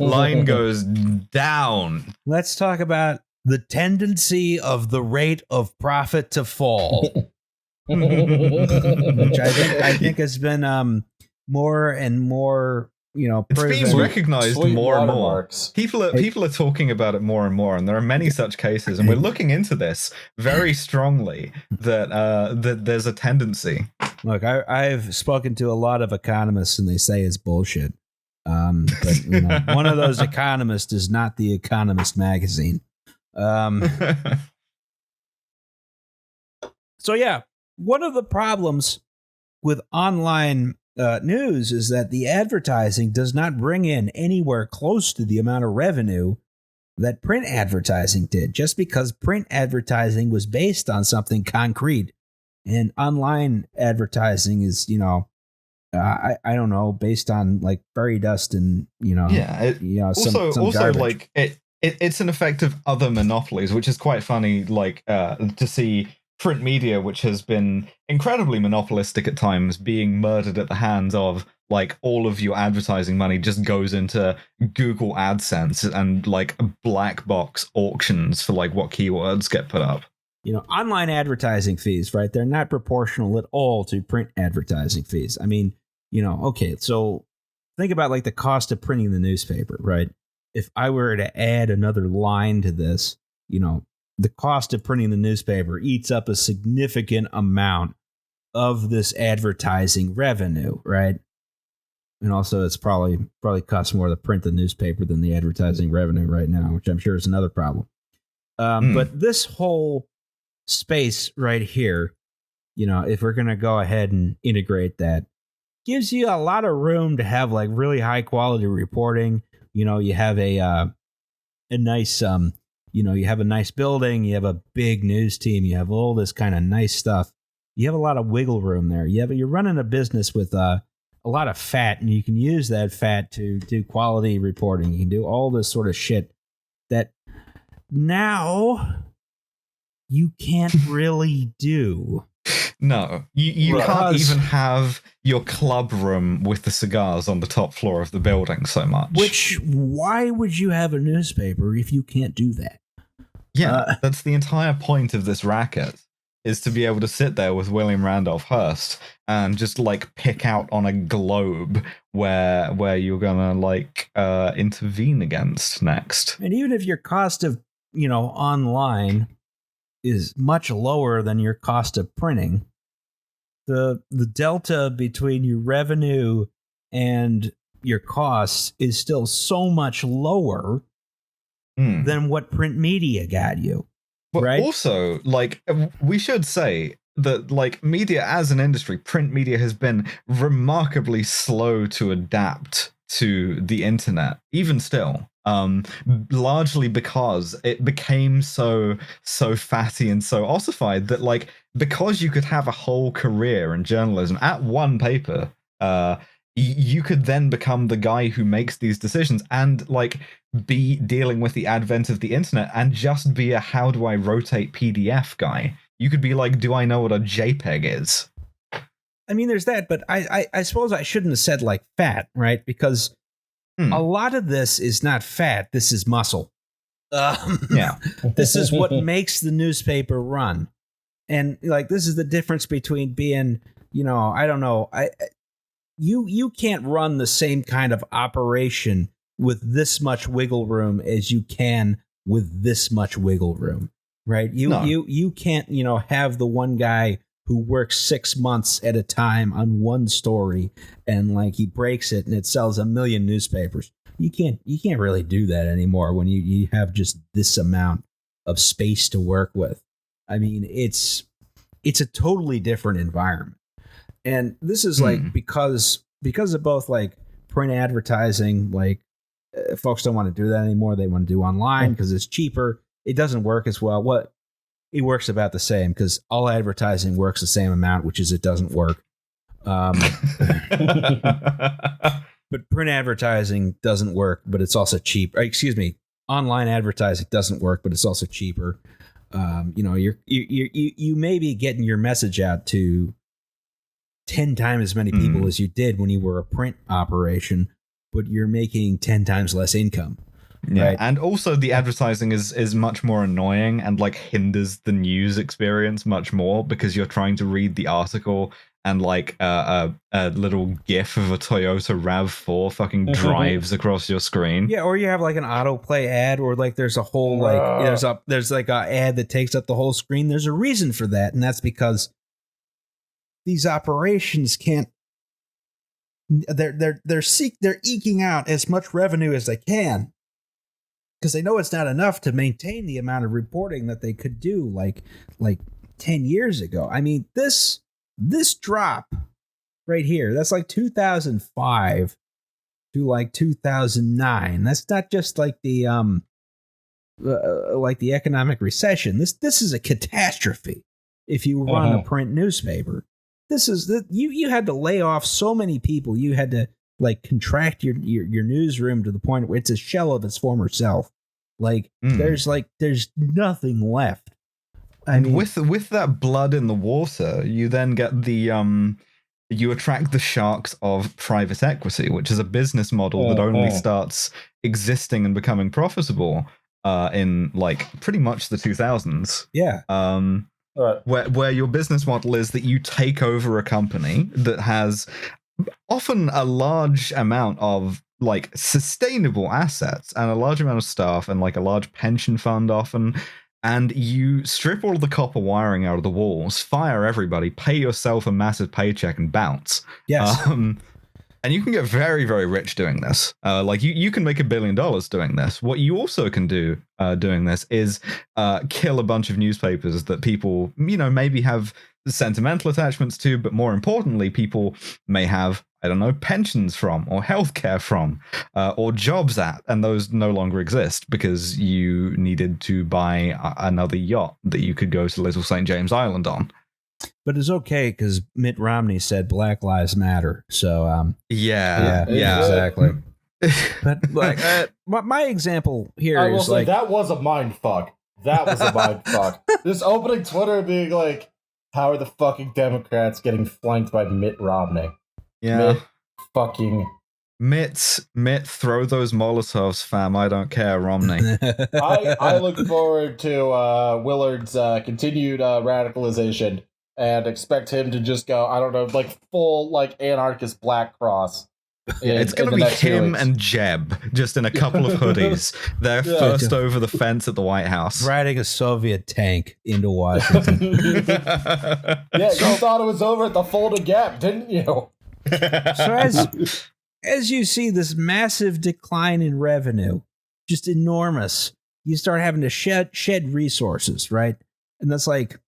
Line goes down. Let's talk about the tendency of the rate of profit to fall, which I think has been more and more. You know, it's being recognized more and more. Marks. People are talking about it more and more, and there are many such cases. And we're looking into this very strongly. That there's a tendency. Look, I've spoken to a lot of economists, and they say it's bullshit. But you know, one of those economists is not the Economist magazine. So yeah, one of the problems with online news is that the advertising does not bring in anywhere close to the amount of revenue that print advertising did, just because print advertising was based on something concrete, and online advertising is, you know, I don't know, based on like fairy dust and, you know, some also like it's an effect of other monopolies, which is quite funny, like to see print media, which has been incredibly monopolistic at times, being murdered at the hands of like all of your advertising money just goes into Google AdSense and like black box auctions for like what keywords get put up. You know, online advertising fees, right? They're not proportional at all to print advertising fees. I mean, you know, okay, so think about like the cost of printing the newspaper, right? If I were to add another line to this, the cost of printing the newspaper eats up a significant amount of this advertising revenue, right? And also, it's probably costs more to print the newspaper than the advertising revenue right now, which I'm sure is another problem. But this whole space right here, if we're going to go ahead and integrate that, gives you a lot of room to have like really high quality reporting. You have a nice, you have a nice building, you have a big news team, you have all this kind of nice stuff. You have a lot of wiggle room there. You're running a business with a lot of fat, and you can use that fat to do quality reporting. You can do all this sort of shit that now you can't really do. No, you can't even have your club room with the cigars on the top floor of the building so much. Why would you have a newspaper if you can't do that? Yeah, that's the entire point of this racket, is to be able to sit there with William Randolph Hearst and just like pick out on a globe where you're gonna like intervene against next. And even if your cost of online is much lower than your cost of printing, the delta between your revenue and your costs is still so much lower than what print media got you. But right? Also, like, we should say that, like, media as an industry, print media has been remarkably slow to adapt to the internet, even still. Largely because it became so fatty and so ossified that, like, because you could have a whole career in journalism at one paper, you could then become the guy who makes these decisions and like be dealing with the advent of the internet and just be a how do I rotate PDF guy. You could be like, do I know what a JPEG is? I mean, there's that, but I suppose I shouldn't have said like fat, right? Because a lot of this is not fat. This is muscle. Yeah. This is what makes the newspaper run. And like, this is the difference between being, I don't know. You can't run the same kind of operation with this much wiggle room as you can with this much wiggle room, right? You can't, have the one guy who works 6 months at a time on one story and like he breaks it and it sells 1 million newspapers. You can't really do that anymore when you have just this amount of space to work with. I mean, it's a totally different environment. And this is like because of both like print advertising, like folks don't want to do that anymore. They want to do online because it's cheaper. It doesn't work as well. It works about the same because all advertising works the same amount, which is it doesn't work. But print advertising doesn't work, but it's also cheap. Excuse me, online advertising doesn't work, but it's also cheaper. You may be getting your message out to 10 times as many people as you did when you were a print operation, but you're making 10 times less income. Yeah, right? And also the advertising is much more annoying and like hinders the news experience much more because you're trying to read the article and like a little gif of a Toyota RAV4 fucking drives across your screen. Yeah, or you have like an autoplay ad, or like there's a whole like there's like a ad that takes up the whole screen. There's a reason for that, and that's because these operations can't. They're eking out as much revenue as they can because they know it's not enough to maintain the amount of reporting that they could do like 10 years ago. I mean, this drop right here, that's like 2005 to like 2009. That's not just like the economic recession. This is a catastrophe if you run a print newspaper. This is you had to lay off so many people. You had to like contract your newsroom to the point where it's a shell of its former self. Like there's nothing left. I mean, with that blood in the water, you then get the you attract the sharks of private equity, which is a business model that only starts existing and becoming profitable in like pretty much the 2000s. Yeah. Where your business model is that you take over a company that has often a large amount of like sustainable assets and a large amount of staff and like a large pension fund often, and you strip all of the copper wiring out of the walls, fire everybody, pay yourself a massive paycheck, and bounce. Yes. And you can get very, very rich doing this. Like you can make $1 billion doing this. What you also can do doing this is kill a bunch of newspapers that people, maybe have sentimental attachments to, but more importantly, people may have, I don't know, pensions from, or healthcare from, or jobs at, and those no longer exist because you needed to buy another yacht that you could go to Little St. James Island on. But it's okay because Mitt Romney said Black Lives Matter. So yeah, exactly. But like my example here I will is say like that was a mind fuck. That was a mind fuck. Just opening Twitter being like, how are the fucking Democrats getting flanked by Mitt Romney? Yeah. Mitt, throw those Molotovs, fam. I don't care, Romney. I look forward to Willard's continued radicalization and expect him to just go, I don't know, like full like anarchist Black Cross. It's going to be him and Jeb, just in a couple of hoodies. They're first over the fence at the White House. Riding a Soviet tank into Washington. Yeah, you thought it was over at the Fulda Gap, didn't you? So as you see this massive decline in revenue, just enormous, you start having to shed resources, right? And that's like,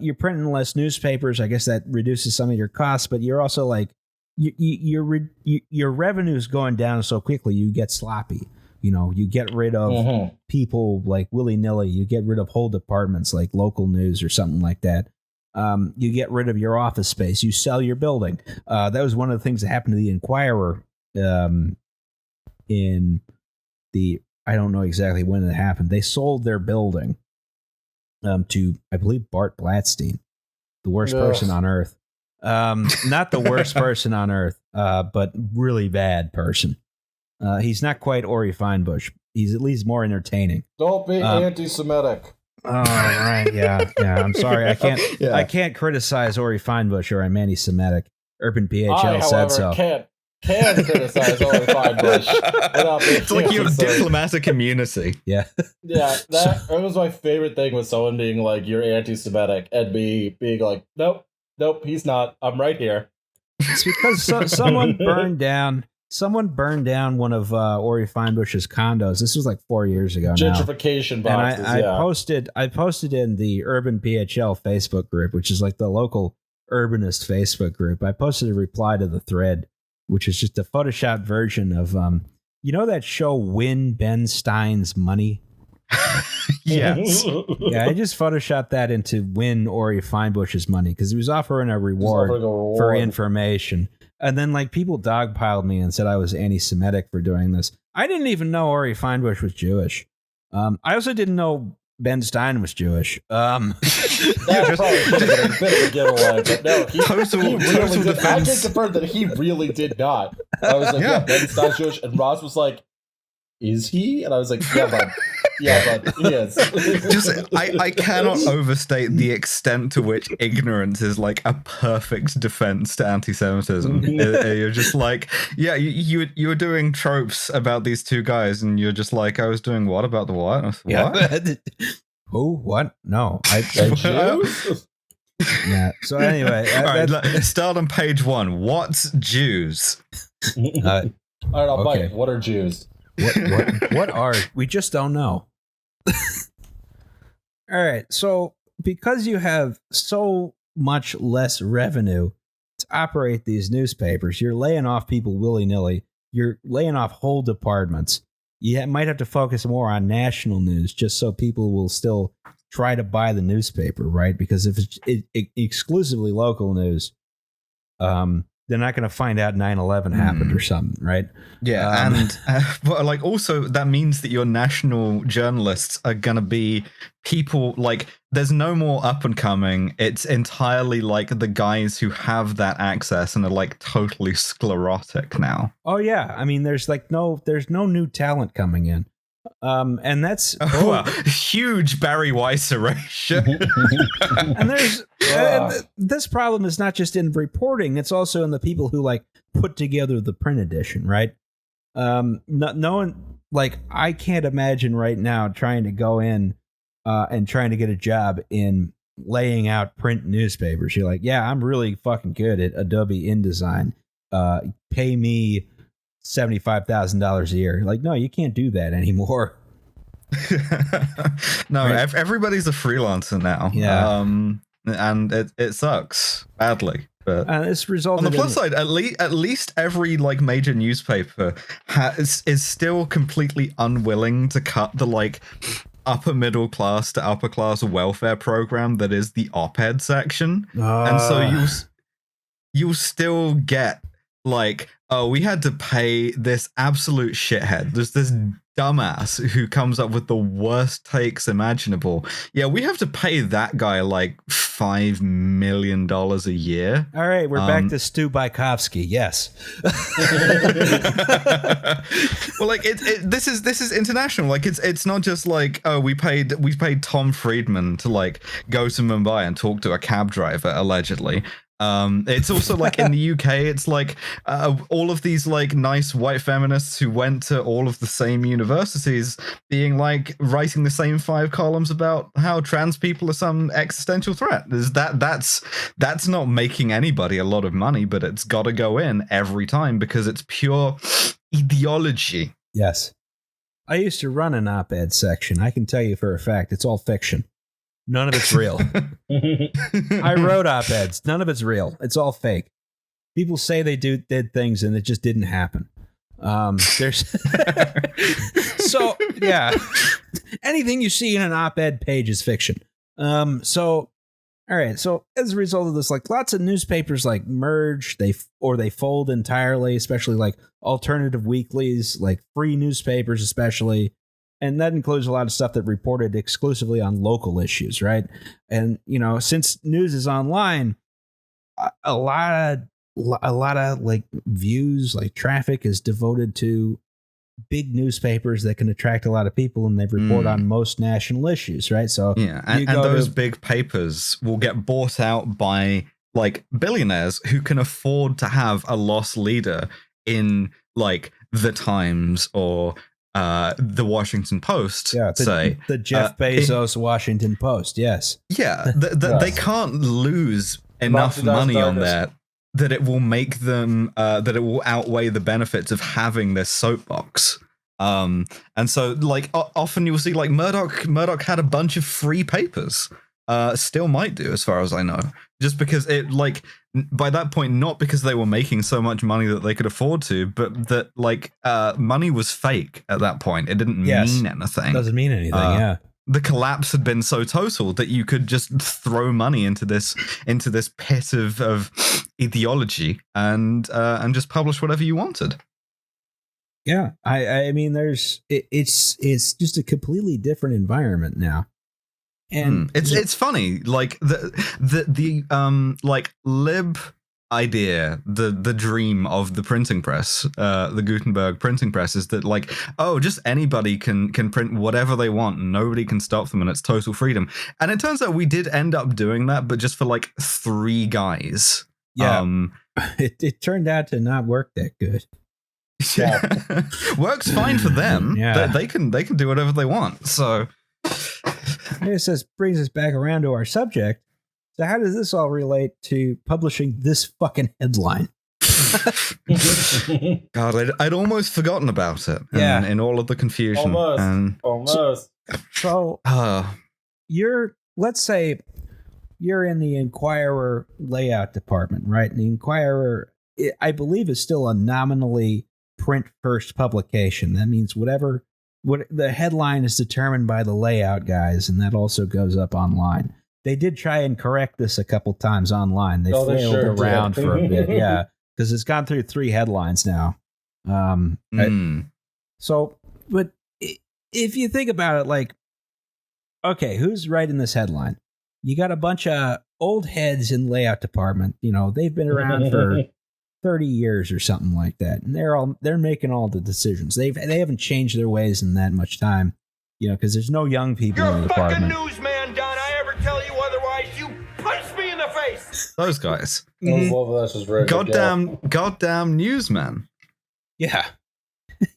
you're printing less newspapers. I guess that reduces some of your costs, but you're also like, your revenue's going down so quickly, you get sloppy. You get rid of people like willy-nilly. You get rid of whole departments like local news or something like that. You get rid of your office space. You sell your building. That was one of the things that happened to the Inquirer in the, I don't know exactly when it happened. They sold their building to, I believe, Bart Blatstein, the worst person on earth. Not the worst person on earth, but really bad person. He's not quite Ori Feinbush. He's at least more entertaining. Don't be anti-Semitic. Oh, right, yeah. I'm sorry, I can't criticize Ori Feinbush or I'm anti-Semitic. Urban PHL said so. Can criticize Ori Feinbush without being It's like you have diplomatic immunity. Yeah. Yeah, that was my favorite thing with someone being like, you're anti-Semitic, and me being like, nope, he's not. I'm right here. It's because someone burned down one of Ori Feinbush's condos. This was like 4 years ago now. Gentrification boxes, and I posted in the Urban PHL Facebook group, which is like the local urbanist Facebook group. I posted a reply to the thread, which is just a Photoshop version of that show Win Ben Stein's Money. Yes. Yeah, I just photoshopped that into Win Ori Feinbush's money because he was offering a reward for information. And then like people dogpiled me and said I was anti-Semitic for doing this. I didn't even know Ori Feinbush was Jewish. I also didn't know Ben Stein was Jewish. That probably should have been a bit of a giveaway, but no, he really did. I can confirm that he really did not. I was like, yeah, Ben Stein's Jewish, and Ross was like, is he? And I was like, yeah, bud. Yeah, but he is. I cannot overstate the extent to which ignorance is like a perfect defense to anti-Semitism. You're just like, yeah, you were doing tropes about these two guys, and you're just like, I was doing what about the what? What? Yeah. Who? What? No, I Jews. Yeah. So anyway, all right, start on page 1. What's Jews? I don't know, Mike. What are Jews? What are we just don't know. All right, so because you have so much less revenue to operate these newspapers, you're laying off people willy-nilly. You're laying off whole departments. You might have to focus more on national news just so people will still try to buy the newspaper, right? Because if it's exclusively local news, they're not going to find out 9/11 happened or something, right? Yeah, and but like also that means that your national journalists are going to be people like there's no more up and coming. It's entirely like the guys who have that access and are like totally sclerotic now. Oh yeah, I mean there's no new talent coming in. And that's huge Barry Weiss erasure. And there's this problem is not just in reporting; it's also in the people who like put together the print edition, right? No one, like, I can't imagine right now trying to go in and trying to get a job in laying out print newspapers. You're like, yeah, I'm really fucking good at Adobe InDesign. Pay me $75,000 a year. Like, no, you can't do that anymore. No, Right. everybody's a freelancer now. Yeah. And it sucks badly. But This resulted on the plus in, side, at least every like major newspaper is still completely unwilling to cut the like upper middle class to upper class welfare program that is the op-ed section, and so you'll still get like, oh, we had to pay this absolute shithead. There's this dumbass who comes up with the worst takes imaginable. Yeah, we have to pay that guy like $5 million a year. all right, we're back to Stu Bykowski. Yes. Well, like this is international. Like it's not just like, oh, we paid Tom Friedman to like go to Mumbai and talk to a cab driver allegedly. It's also like in the UK, it's like all of these like nice white feminists who went to all of the same universities being like writing the same 5 columns about how trans people are some existential threat. That's not making anybody a lot of money, but it's got to go in every time because it's pure ideology. Yes. I used to run an op-ed section. I can tell you for a fact, it's all fiction. None of it's real. I wrote op-eds. None of it's real. It's all fake. People say they did things and it just didn't happen. There's so yeah. Anything you see in an op-ed page is fiction. So all right. So as a result of this, like lots of newspapers like merge, they fold entirely, especially like alternative weeklies, like free newspapers, especially. And that includes a lot of stuff that reported exclusively on local issues, right? And you know, since news is online, a lot of like views, like traffic is devoted to big newspapers that can attract a lot of people, and they report on most national issues, right? So yeah, and those big papers will get bought out by like billionaires who can afford to have a loss leader in like the Times or the Washington Post, say the Jeff Bezos Washington Post. Yes. Yeah. They can't lose enough money on that it will make them, that it will outweigh the benefits of having this soapbox. And so like often you'll see like Murdoch had a bunch of free papers, still might do as far as I know, just because it like by that point, not because they were making so much money that they could afford to, but that like money was fake at that point. It didn't mean anything. Doesn't mean anything. Yeah. The collapse had been so total that you could just throw money into this pit of ideology and just publish whatever you wanted. Yeah, I mean, it's just a completely different environment now. And it's funny, like the like lib idea, the dream of the printing press, the Gutenberg printing press, is that like, oh, just anybody can print whatever they want and nobody can stop them and it's total freedom. And it turns out we did end up doing that, but just for like 3 guys. Yeah, it turned out to not work that good. Yeah. Works fine for them. Yeah. They can do whatever they want. So this brings us back around to our subject. So how does this all relate to publishing this fucking headline? God, I'd almost forgotten about it. In all of the confusion. Almost. So let's say you're in the Inquirer layout department, right? And the Inquirer, I believe, is still a nominally print first publication. That means what the headline is determined by the layout guys, and that also goes up online. They did try and correct this a couple times online. They flailed around for a bit, yeah, because it's gone through 3 headlines now. So, but if you think about it, like, okay, who's writing this headline? You got a bunch of old heads in layout department. You know, they've been around for 30 years or something like that, and they're making all the decisions. They haven't changed their ways in that much time, you know, because there's no young people in the department. You're a fucking newsman, Don. I ever tell you otherwise, you punch me in the face. Those guys. Well, that's just very goddamn newsman. Yeah.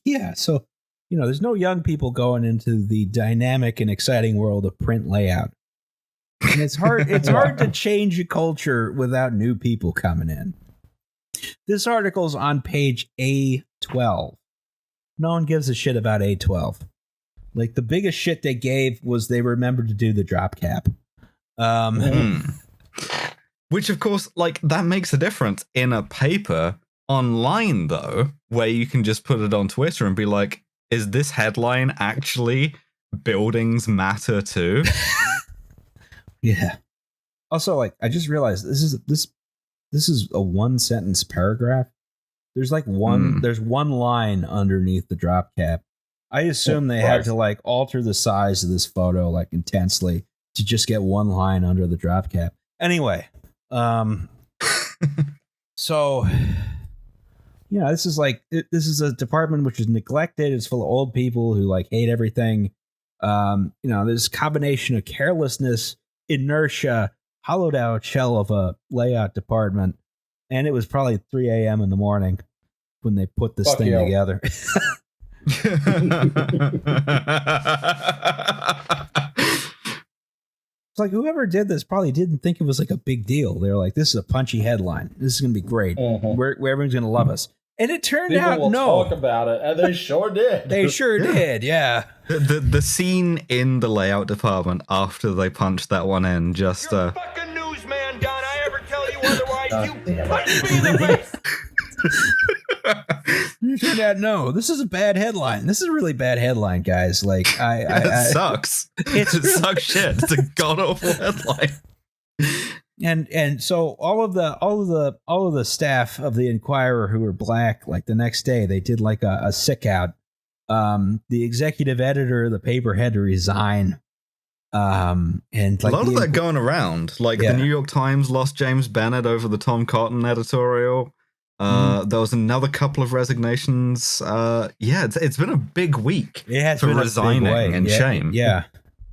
Yeah, so there's no young people going into the dynamic and exciting world of print layout. And it's hard to change a culture without new people coming in. This article's on page A12. No one gives a shit about A12. Like, the biggest shit they gave was they remembered to do the drop cap. Which, of course, like, that makes a difference in a paper. Online, though, where you can just put it on Twitter and be like, is this headline actually buildings matter too? Yeah. Also, like, I just realized this is a one sentence paragraph. There's like there's one line underneath the drop cap. I assume they had to like alter the size of this photo like intensely to just get one line under the drop cap. Anyway, so this is a department which is neglected. It's full of old people who like hate everything. There's a combination of carelessness, inertia, hollowed out shell of a layout department, and it was probably 3 a.m. in the morning when they put this thing together. It's like whoever did this probably didn't think it was like a big deal. They're like, this is a punchy headline. This is going to be great. Where everyone's going to love us. And it turned out, will talk about it, and they sure did. They sure did, yeah. The scene in the layout department after they punched that one in just... You're a fucking newsman, Don. I ever tell you otherwise, you punch me in the face. It turned out, no, this is a bad headline. This is a really bad headline, guys. Like, it sucks. It sucks shit. It's a god-awful headline. And so all of the staff of the Inquirer who were black, like the next day they did like a sick out. The executive editor of the paper had to resign. And like a lot of that going around. Like the New York Times lost James Bennett over the Tom Cotton editorial. There was another couple of resignations. It's been a big week for resigning and shame. Yeah.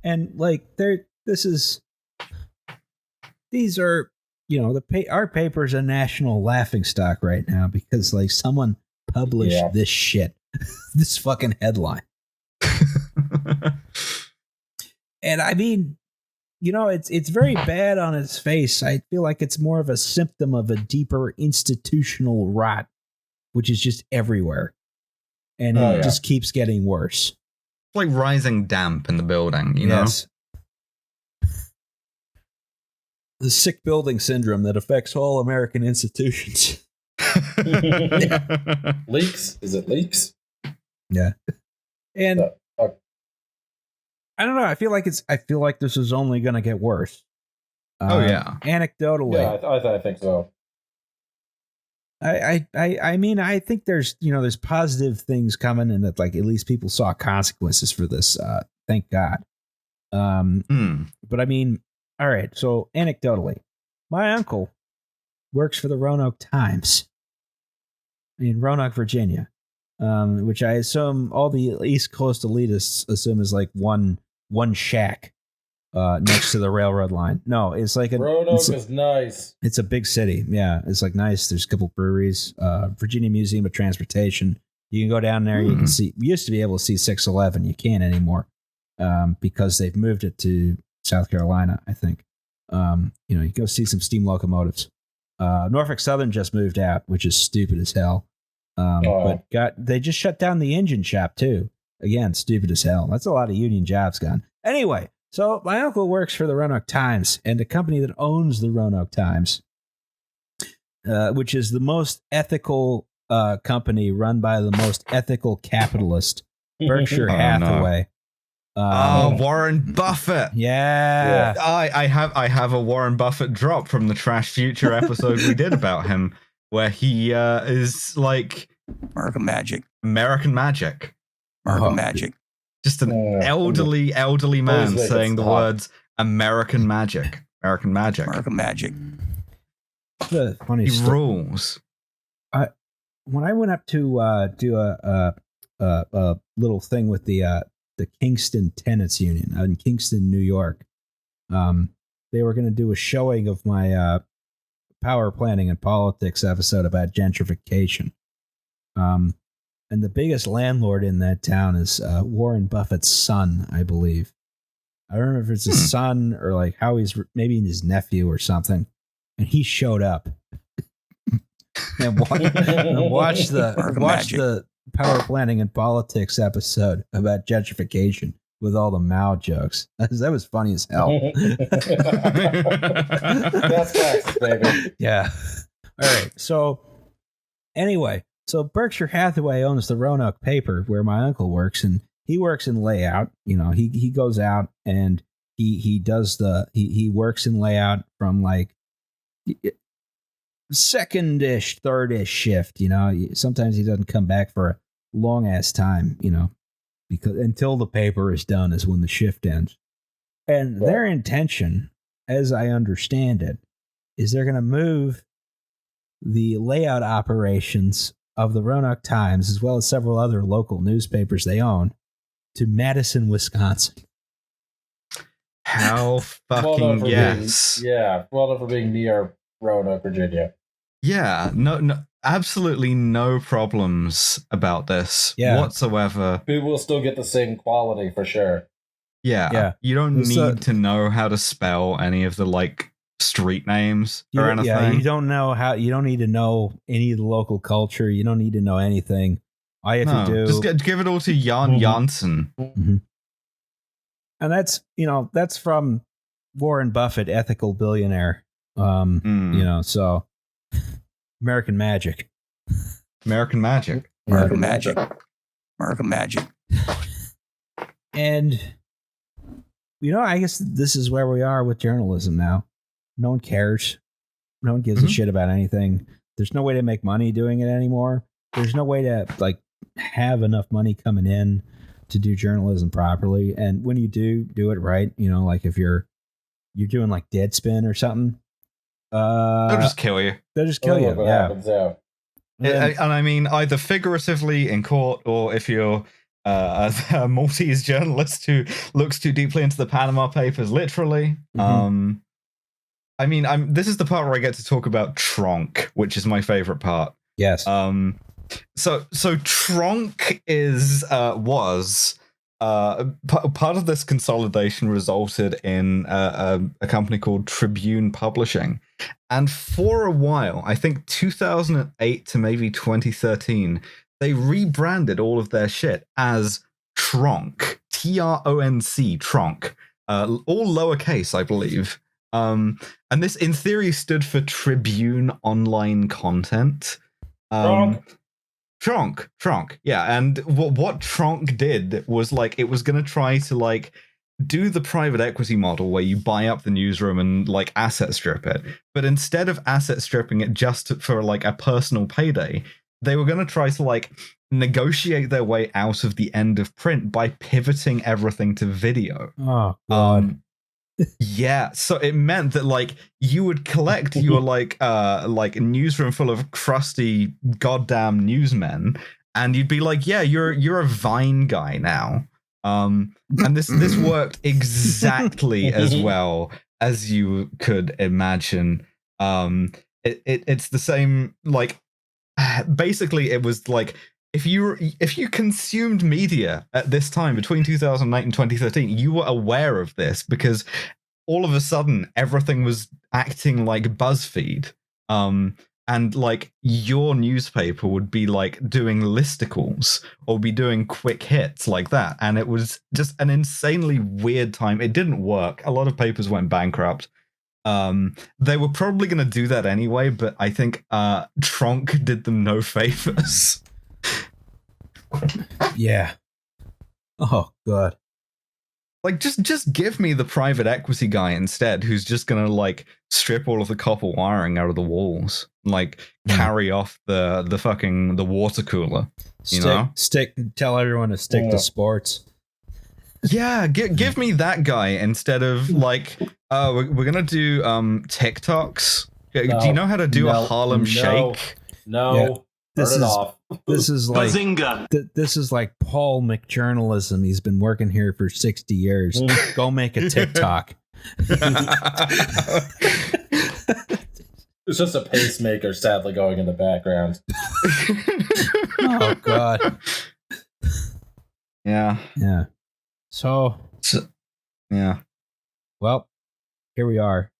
And like these are, our paper's a national laughingstock right now because like someone published this shit, this fucking headline. And I mean, it's very bad on its face. I feel like it's more of a symptom of a deeper institutional rot, which is just everywhere. And it just keeps getting worse. It's like rising damp in the building, you know? The sick building syndrome that affects all American institutions. Leaks? Is it leaks? Yeah. And I don't know. I feel like this is only going to get worse. Anecdotally. Yeah, I think so. I mean, I think there's positive things coming, and that like at least people saw consequences for this. Thank God. But I mean, all right. So anecdotally, my uncle works for the Roanoke Times in Roanoke, Virginia, which I assume all the East Coast elitists assume is like one shack next to the railroad line. No, it's like Roanoke is nice. It's a big city. Yeah, it's like nice. There's a couple breweries, Virginia Museum of Transportation. You can go down there. You can see. We used to be able to see 611. You can't anymore because they've moved it to South Carolina, I think. You go see some steam locomotives. Norfolk Southern just moved out, which is stupid as hell. But they just shut down the engine shop too. Again, stupid as hell. That's a lot of union jobs gone. Anyway, so my uncle works for the Roanoke Times, and the company that owns the Roanoke Times, which is the most ethical company run by the most ethical capitalist, Berkshire Hathaway. Warren Buffett. Yeah. I have a Warren Buffett drop from the Trash Future episode we did about him, where he is like American Magic. Just an elderly man saying the words American Magic. The funny he story. rules. When I went up to do a little thing with the Kingston Tenants Union in Kingston, New York, they were going to do a showing of my power planning and politics episode about gentrification. And the biggest landlord in that town is Warren Buffett's son, I believe. I don't remember if it's his son or like how he's maybe his nephew or something. And he showed up and watched the Power Planning and Politics episode about gentrification with all the Mao jokes. That was funny as hell. That's facts, baby. Yeah. All right. So anyway, so Berkshire Hathaway owns the Roanoke paper where my uncle works, and he works in layout. You know, he goes out and he works in layout from like second-ish, third-ish shift. You know, sometimes he doesn't come back for a long ass time. You know, because until the paper is done is when the shift ends. And their intention, as I understand it, is they're going to move the layout operations of the Roanoke Times, as well as several other local newspapers they own, to Madison, Wisconsin. How fucking yes. Well known for being near Roanoke, Virginia. Yeah, no, absolutely no problems about this whatsoever. People will still get the same quality for sure. Yeah. You don't need to know how to spell any of the like street names or anything. Yeah, you don't need to know any of the local culture. You don't need to know anything. All you have to do just give it all to Jan Janssen. Mm-hmm. And that's from Warren Buffett, ethical billionaire. You know, so American magic. American magic. American magic. American magic. And you know, I guess this is where we are with journalism now. No one cares. No one gives a shit about anything. There's no way to make money doing it anymore. There's no way to like have enough money coming in to do journalism properly. And when you do it right, you know, like if you're doing like Deadspin or something, they'll just kill you. They'll just kill you. Yeah. Happens, yeah. And I mean, either figuratively in court, or if you're a Maltese journalist who looks too deeply into the Panama Papers, literally. I mean, this is the part where I get to talk about Tronc, which is my favorite part. Yes. So Tronc was part of this consolidation resulted in a company called Tribune Publishing, and for a while, I think 2008 to maybe 2013, they rebranded all of their shit as Tronc, Tronc, Tronc, all lowercase, I believe. And this, in theory, stood for Tribune Online Content. Tronc, yeah. And what Tronc did was like it was going to try to like do the private equity model where you buy up the newsroom and like asset strip it, but instead of asset stripping it just for like a personal payday, they were going to try to like negotiate their way out of the end of print by pivoting everything to video. Oh God. Yeah, so it meant that like you would collect your like a newsroom full of crusty goddamn newsmen, and you'd be like, yeah, you're a Vine guy now. And this worked exactly as well as you could imagine. It's the same, like basically it was like if you consumed media at this time between 2008 and 2013, you were aware of this because all of a sudden everything was acting like BuzzFeed. And like your newspaper would be like doing listicles or be doing quick hits like that. And it was just an insanely weird time. It didn't work. A lot of papers went bankrupt. They were probably going to do that anyway, but I think Tronc did them no favors. Yeah. Oh God. Like just give me the private equity guy instead, who's just gonna like strip all of the copper wiring out of the walls, like carry off the water cooler. Tell everyone to stick to sports. Yeah, give me that guy instead of like we're gonna do TikToks. Do you know how to do a Harlem Shake? No. Yeah. This is like this is like Paul McJournalism. He's been working here for 60 years. Go make a TikTok. It's just a pacemaker sadly going in the background. Oh God. Yeah. Yeah. So Yeah. well, here we are.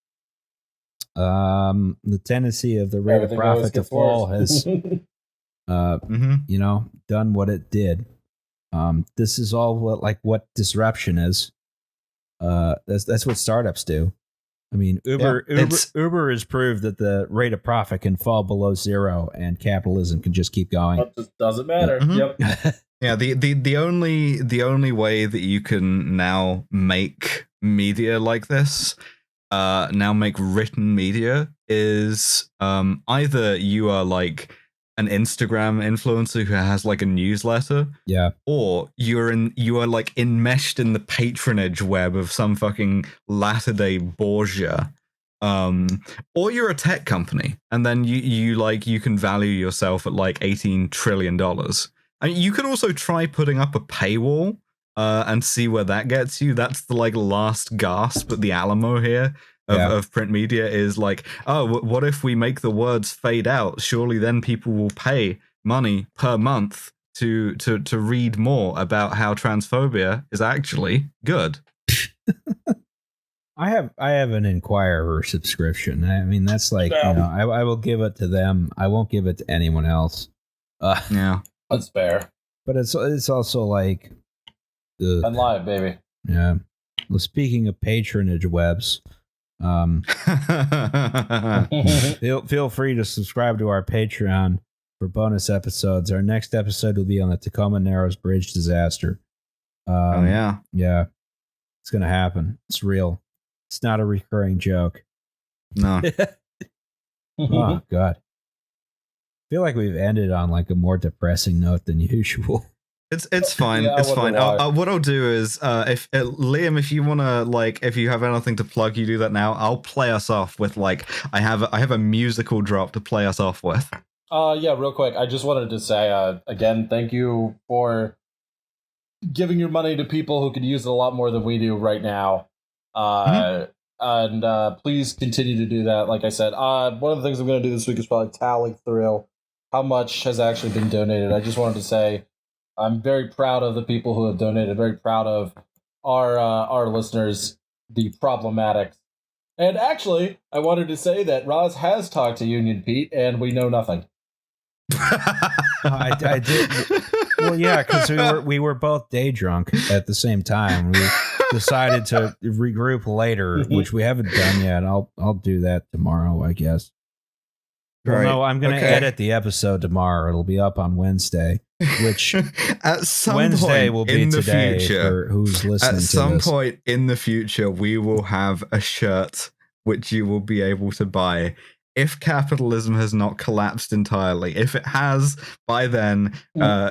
The tendency of the rate Everything of always profit to gets fall worse. has Mm-hmm. done what it did. This is all what disruption is. That's what startups do. I mean, Uber has proved that the rate of profit can fall below zero, and capitalism can just keep going. It just doesn't matter. Mhm. Yep. Yeah, the only way that you can now make media like this, now make written media, is either you are like an Instagram influencer who has like a newsletter, Yeah, or you are like enmeshed in the patronage web of some fucking latter-day Borgia, or you're a tech company, and then you can value yourself at like $18 trillion. I mean, you could also try putting up a paywall and see where that gets you. That's the like last gasp at the Alamo here of print media, is like, oh, what if we make the words fade out? Surely then people will pay money per month to read more about how transphobia is actually good. I have an Inquirer subscription. I mean, that's like I will give it to them. I won't give it to anyone else. Yeah, That's fair. But it's also like, I'm live, baby. yeah. Well, speaking of patronage webs, feel free to subscribe to our Patreon for bonus episodes. Our next episode will be on the Tacoma Narrows Bridge disaster. oh yeah. Yeah, it's gonna happen. It's real. It's not a recurring joke. No. Oh God, I feel like we've ended on like a more depressing note than usual. It's fine. Yeah, I it's fine. wonder why. What I'll do is, if Liam, if you wanna like, if you have anything to plug, you do that now. I'll play us off with like, I have a musical drop to play us off with. Yeah, real quick. I just wanted to say again, thank you for giving your money to people who could use it a lot more than we do right now. And please continue to do that. Like I said, one of the things I'm going to do this week is probably tally through how much has actually been donated. I just wanted to say I'm very proud of the people who have donated. Very proud of our listeners, the problematics. And actually, I wanted to say that Roz has talked to Union Pete, and we know nothing. I did. Well, yeah, because we were both day drunk at the same time. We decided to regroup later, which we haven't done yet. I'll do that tomorrow, I guess. Well, no, I'm going to edit the episode tomorrow. It'll be up on Wednesday, which at some Wednesday point will be in the today future, for who's listening to at this. some point in the future, we will have a shirt which you will be able to buy. If capitalism has not collapsed entirely, if it has by then,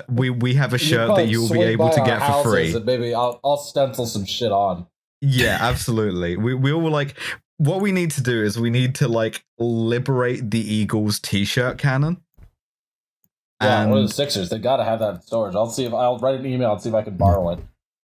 we have a shirt that you will be able to get for free. And maybe I'll stencil some shit on. Yeah, absolutely. We will like. What we need to do is we need to like liberate the Eagles t-shirt cannon. Yeah, or the Sixers. They got to have that in storage. I'll write an email and see if I can borrow it.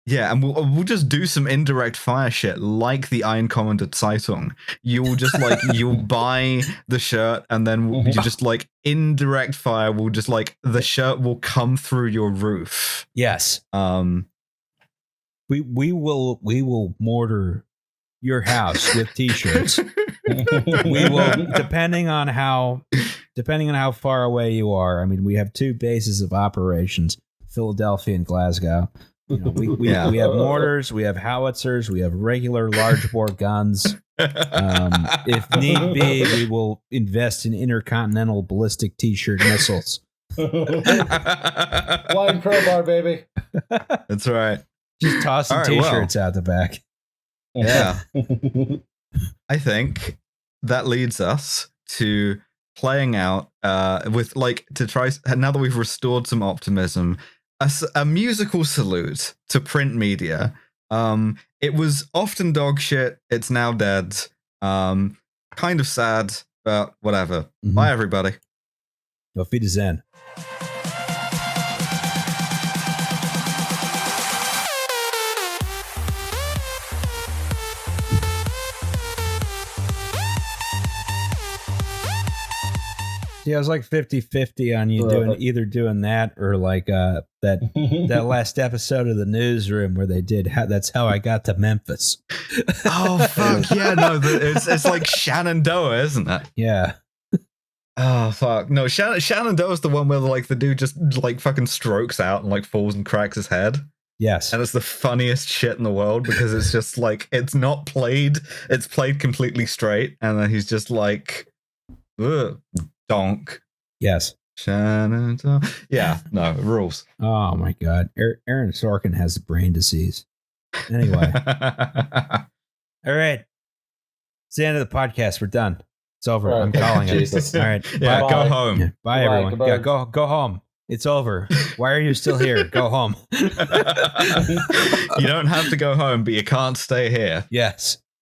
Yeah, and we'll just do some indirect fire shit like the Einkommende Zeitung. You'll just like you'll buy the shirt and then you just like indirect fire will just like the shirt will come through your roof. Yes. We will mortar your house with t-shirts. We will, depending on how far away you are. I mean, we have two bases of operations, Philadelphia and Glasgow. You know, we have mortars, we have howitzers, we have regular large bore guns. If need be, we will invest in intercontinental ballistic t-shirt missiles. Flying crowbar, baby. That's right. Just toss some t-shirts out the back. Yeah. I think that leads us to playing out with like to try, now that we've restored some optimism, a musical salute to print media. It was often dog shit. It's now dead. Kind of sad, but whatever. Mm-hmm. Bye, everybody. Auf Wiedersehen. Yeah, it was like 50-50 on you either doing that or like that last episode of the Newsroom where they did That's How I Got to Memphis. Oh fuck yeah! No, it's like Shenandoah, isn't it? Yeah. Oh fuck no! Shenandoah is the one where like the dude just like fucking strokes out and like falls and cracks his head. Yes. And it's the funniest shit in the world because it's just like it's not played; it's played completely straight, and then he's just like, ugh, donk. Yes. Shenandoah. Yeah, no, it rules. Oh my God. Aaron Sorkin has brain disease. Anyway. All right. It's the end of the podcast. We're done. It's over. Right. I'm calling it. Jesus. All right. Yeah, Bye. go home. Yeah. Bye, Goodbye, everyone. goodbye. Yeah, go home. It's over. Why are you still here? Go home. You don't have to go home, but you can't stay here. Yes.